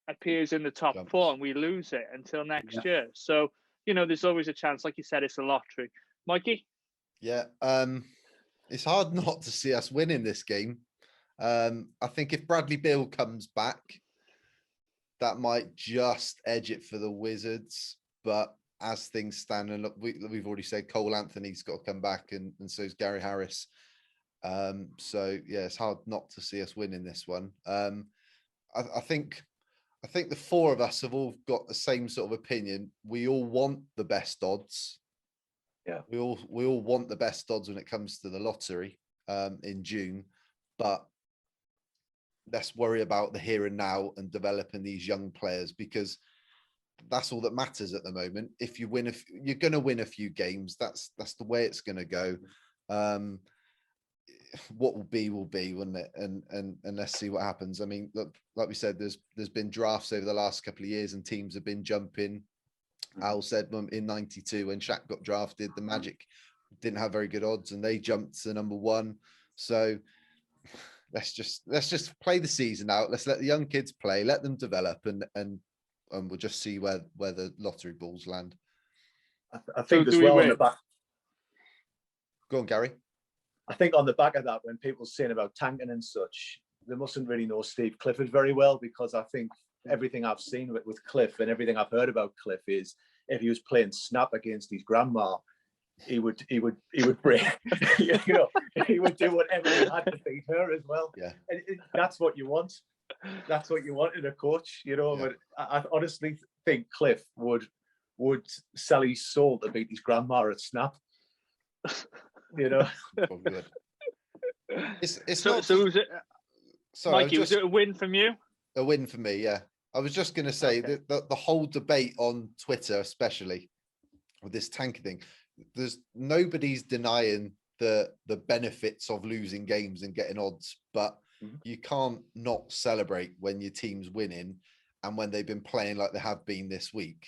appears in the top 4 and we lose it until next year. So, there's always a chance. Like you said, it's a lottery. Mikey? Yeah, it's hard not to see us winning this game. I think if Bradley Beal comes back, that might just edge it for the Wizards. But as things stand, and look, we've already said Cole Anthony's got to come back, and so's Gary Harris. So yeah, it's hard not to see us winning this one. I think the four of us have all got the same sort of opinion. We all want the best odds. Yeah, we all want the best odds when it comes to the lottery in June, but let's worry about the here and now and developing these young players, because that's all that matters at the moment. If you win, you're going to win a few games, that's the way it's going to go. What will be, wouldn't it? And let's see what happens. I mean, look, like we said, there's been drafts over the last couple of years and teams have been jumping. Al said in 92 when Shaq got drafted, the Magic didn't have very good odds and they jumped to number one. So let's just play the season out. Let's let the young kids play, let them develop, and we'll just see where the lottery balls land. I think as well on the back. Go on, Gary. I think on the back of that, when people saying about tanking and such, they mustn't really know Steve Clifford very well, because I think everything I've seen with Cliff and everything I've heard about Cliff is if he was playing snap against his grandma, he would break, you know, he would do whatever he had to beat her as well. Yeah, and that's what you want. That's what you want in a coach, you know. Yeah. But I honestly think Cliff would sell his soul to beat his grandma at snap. You know. It's so, not. So was it, sorry, Mikey? Was it a win from you? A win for me, yeah. I was just going to say that the whole debate on Twitter, especially with this tank thing, nobody's denying the benefits of losing games and getting odds, but you can't not celebrate when your team's winning and when they've been playing like they have been this week.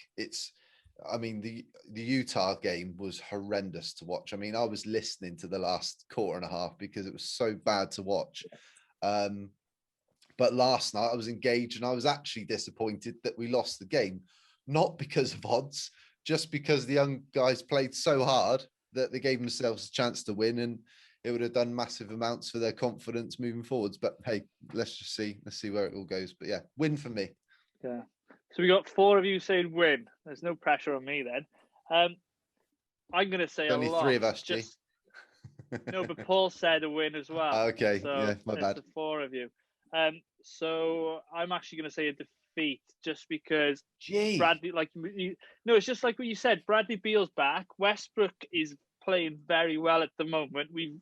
I mean, the Utah game was horrendous to watch. I mean, I was listening to the last quarter and a half because it was so bad to watch. But last night I was engaged and I was actually disappointed that we lost the game, not because of odds, just because the young guys played so hard that they gave themselves a chance to win, and it would have done massive amounts for their confidence moving forwards. But hey, let's see where it all goes. But yeah, win for me. Yeah. So we got four of you saying win. There's no pressure on me then. I'm going to say only a lot. Three of us, G. No, but Paul said a win as well. Okay, so yeah, my bad. The four of you. So I'm actually going to say a defeat, just because Bradley, it's just like what you said. Bradley Beal's back. Westbrook is playing very well at the moment. We've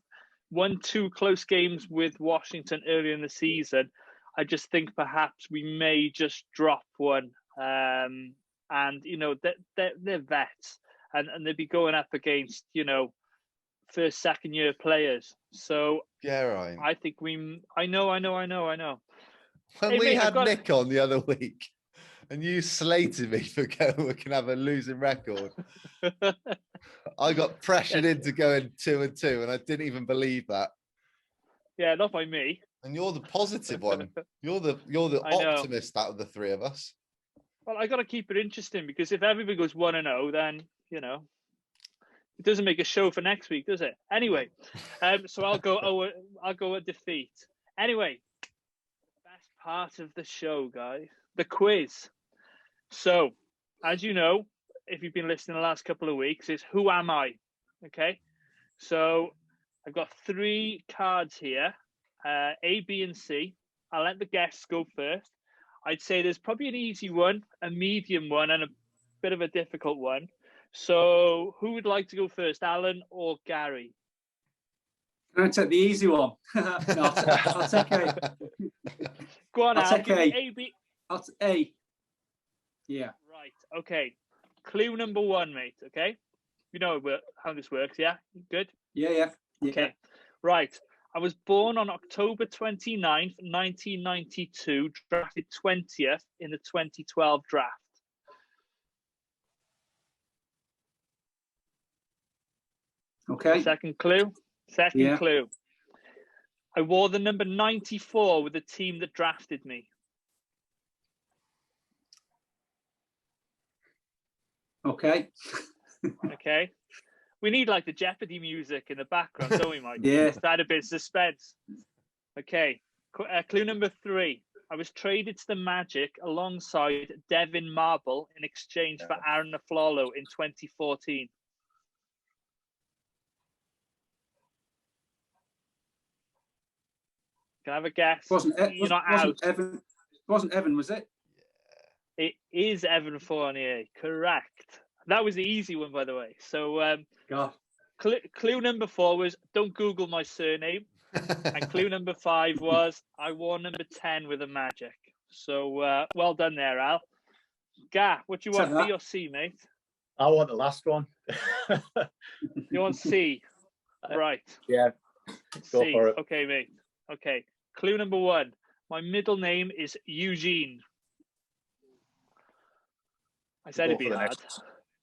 won 2 close games with Washington earlier in the season. I just think perhaps we may just drop one. And you know, they're vets, and they'd be going up against, you know, first, second year players. So yeah, right. I think I know. When we had Nick on the other week and you slated me for going, we can have a losing record. I got pressured into going 2-2 and I didn't even believe that. Yeah, not by me. And you're the positive one. You're the optimist out of the three of us. Well, I got to keep it interesting, because if everybody goes 1-0, then, you know, it doesn't make a show for next week, does it? Anyway, so I'll go a defeat. Anyway, best part of the show, guys, the quiz. So, as you know, if you've been listening the last couple of weeks, is who am I? Okay, so I've got 3 cards here, A, B, and C. I'll let the guests go first. I'd say there's probably an easy one, a medium one, and a bit of a difficult one. So who would like to go first, Alan or Gary? Can I take the easy one? No, I'll take A. Go on, I'll Alan. take A. A, B. I'll take A. Yeah. Right. Okay. Clue number 1, mate. Okay. You know how this works, yeah? Good? Yeah. Okay. Right. I was born on October 29th, 1992, drafted 20th in the 2012 draft. Okay. Second clue. Clue. I wore the number 94 with the team that drafted me. Okay. Okay. We need like the Jeopardy music in the background, don't we, Mike? Yeah. To add a bit of suspense. Okay. Clue number 3. I was traded to the Magic alongside Devin Marble in exchange for Aaron Aflalo in 2014. Can I have a guess? You're not out. Wasn't Evan, was it? It is Evan Fournier. Correct. That was the easy one, by the way. So clue number 4 was don't Google my surname. And clue number 5 was I wore number 10 with a Magic. So well done there, Al. Gah, what do you want, B or C, mate? I want the last one. You want C? Right. Yeah. Go C. for it. Okay, mate. Okay. Clue number 1. My middle name is Eugene. I said it'd be hard.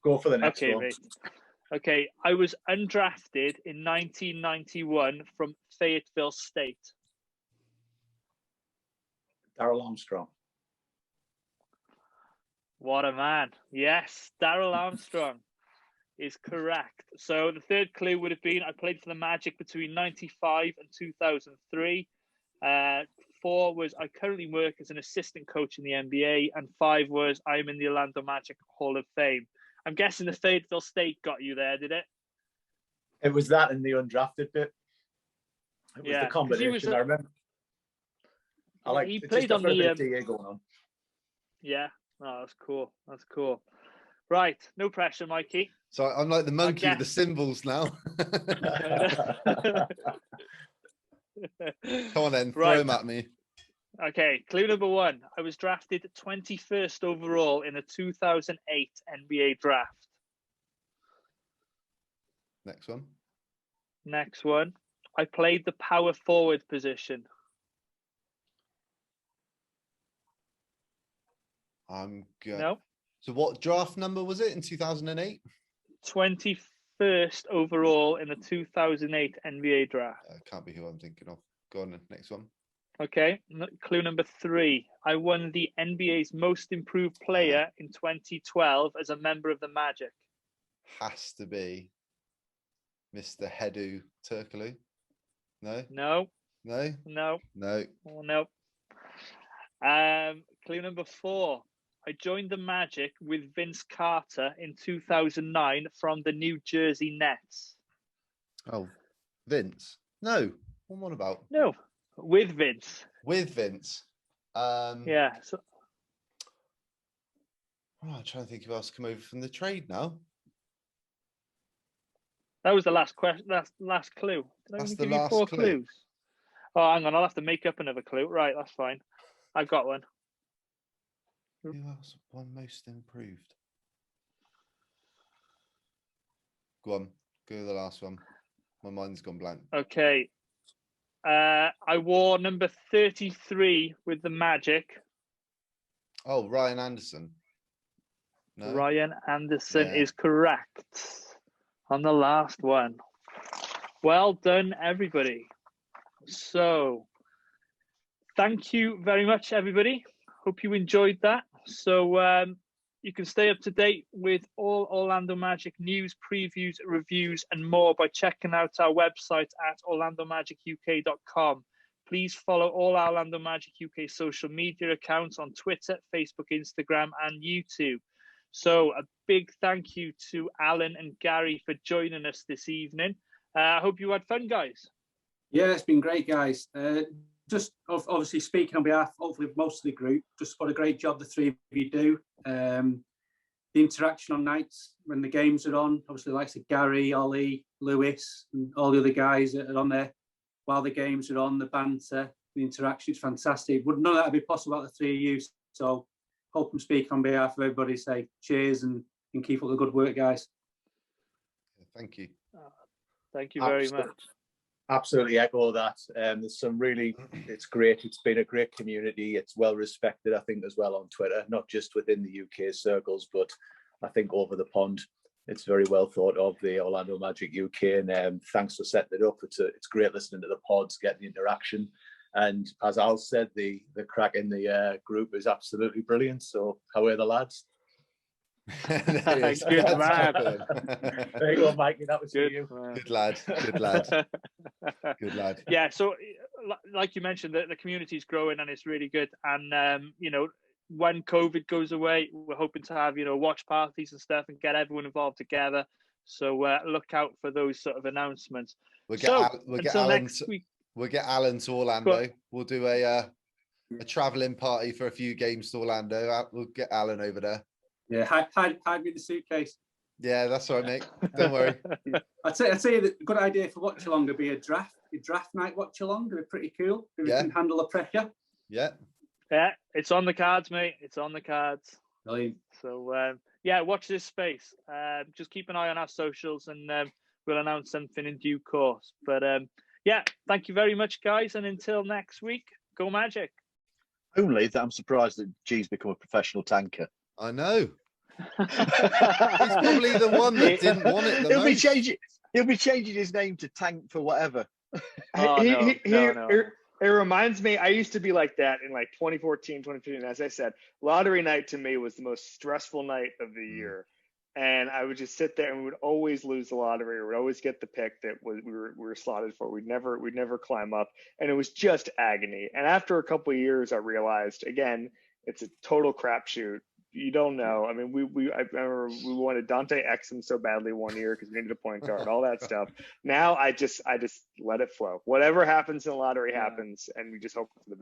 Go for the next one. Mate. Okay. I was undrafted in 1991 from Fayetteville State. Daryl Armstrong. What a man. Yes, Daryl Armstrong is correct. So the third clue would have been I played for the Magic between 95 and 2003. 4 was I currently work as an assistant coach in the NBA. And 5 was I'm in the Orlando Magic Hall of Fame. I'm guessing the Fayetteville State got you there, did it? It was that in the undrafted bit. It was the combination. I remember. He played on the DA going on. Yeah. Oh, that's cool. That's cool. Right. No pressure, Mikey. So I'm like the monkey with the symbols now. Come on then, throw them at me. Okay, clue number 1. I was drafted 21st overall in the 2008 NBA draft. Next one. I played the power forward position. I'm good. No. So what draft number was it in 2008? 21st overall in the 2008 NBA draft. Can't be who I'm thinking of. Go on then, next one. Okay, clue number 3. I won the NBA's most improved player in 2012 as a member of the Magic. Has to be Mr. Hedu Turkoglu. No? No. No? No. No. Oh, no. Clue number 4. I joined the Magic with Vince Carter in 2009 from the New Jersey Nets. Oh, Vince? No. What about? No, with Vince. With Vince. Yeah. So... I'm trying to think who else come over from the trade now. That was the last question. That's the last clue. Did I give you 4 clues? Oh, hang on. I'll have to make up another clue. Right, that's fine. I've got one. Who else won most improved? Go on. Go to the last one. My mind's gone blank. Okay. I wore number 33 with the Magic. Oh, Ryan Anderson. No? Ryan Anderson is correct on the last one. Well done, everybody. So, thank you very much, everybody. Hope you enjoyed that. So you can stay up to date with all Orlando Magic news, previews, reviews, and more by checking out our website at orlandomagic.uk.com. Please follow all our Orlando Magic UK social media accounts on Twitter, Facebook, Instagram, and YouTube. So a big thank you to Alan and Gary for joining us this evening. I hope you had fun, guys. Yeah, it's been great, guys. Just obviously speaking on behalf, hopefully, of most of the group, just what a great job the 3 of you do. The interaction on nights when the games are on, obviously, like Gary, Ollie, Lewis, and all the other guys that are on there while the games are on, the banter, the interaction is fantastic. None of that would be possible without the 3 of you. So, hope I'm speaking on behalf of everybody, say cheers and keep up the good work, guys. Thank you. Thank you very much. Absolutely echo that. There's some really, it's great. It's been a great community. It's well respected, I think, as well on Twitter, not just within the UK circles, but I think over the pond. It's very well thought of, the Orlando Magic UK, and thanks for setting it up. It's great listening to the pods, getting the interaction. And as Al said, the crack in the group is absolutely brilliant. So how are the lads? Good man. There you go, Mikey. That was good, you. Good lad. Good lad. Good lad. Yeah. So, like you mentioned, the community is growing and it's really good. And when COVID goes away, we're hoping to have watch parties and stuff and get everyone involved together. So look out for those sort of announcements. We'll get Alan next week. We'll get Alan to Orlando. We'll do a traveling party for a few games to Orlando. We'll get Alan over there. Yeah, hide me in the suitcase. Yeah, that's all right, mate. Don't worry. I'd say that a good idea for watch along would be a draft night watch along. It'd be pretty cool if we can handle the pressure. Yeah. Yeah, it's on the cards, mate. It's on the cards. Brilliant. So watch this space. Just keep an eye on our socials, and we'll announce something in due course. But thank you very much, guys, and until next week, go Magic. Only that I'm surprised that G's become a professional tanker. I know. He's probably the one that didn't want it the most. He'll be changing his name to Tank for whatever. It reminds me, I used to be like that in like 2014, 2015. As I said, lottery night to me was the most stressful night of the year. And I would just sit there and we would always lose the lottery. We would always get the pick that we were slotted for. We'd never climb up. And it was just agony. And after a couple of years, I realized, again, it's a total crapshoot. You don't know. I mean, I remember we wanted Dante Exum so badly one year because we needed a point guard, all that stuff. Now I just let it flow. Whatever happens in the lottery happens, and we just hope for the best.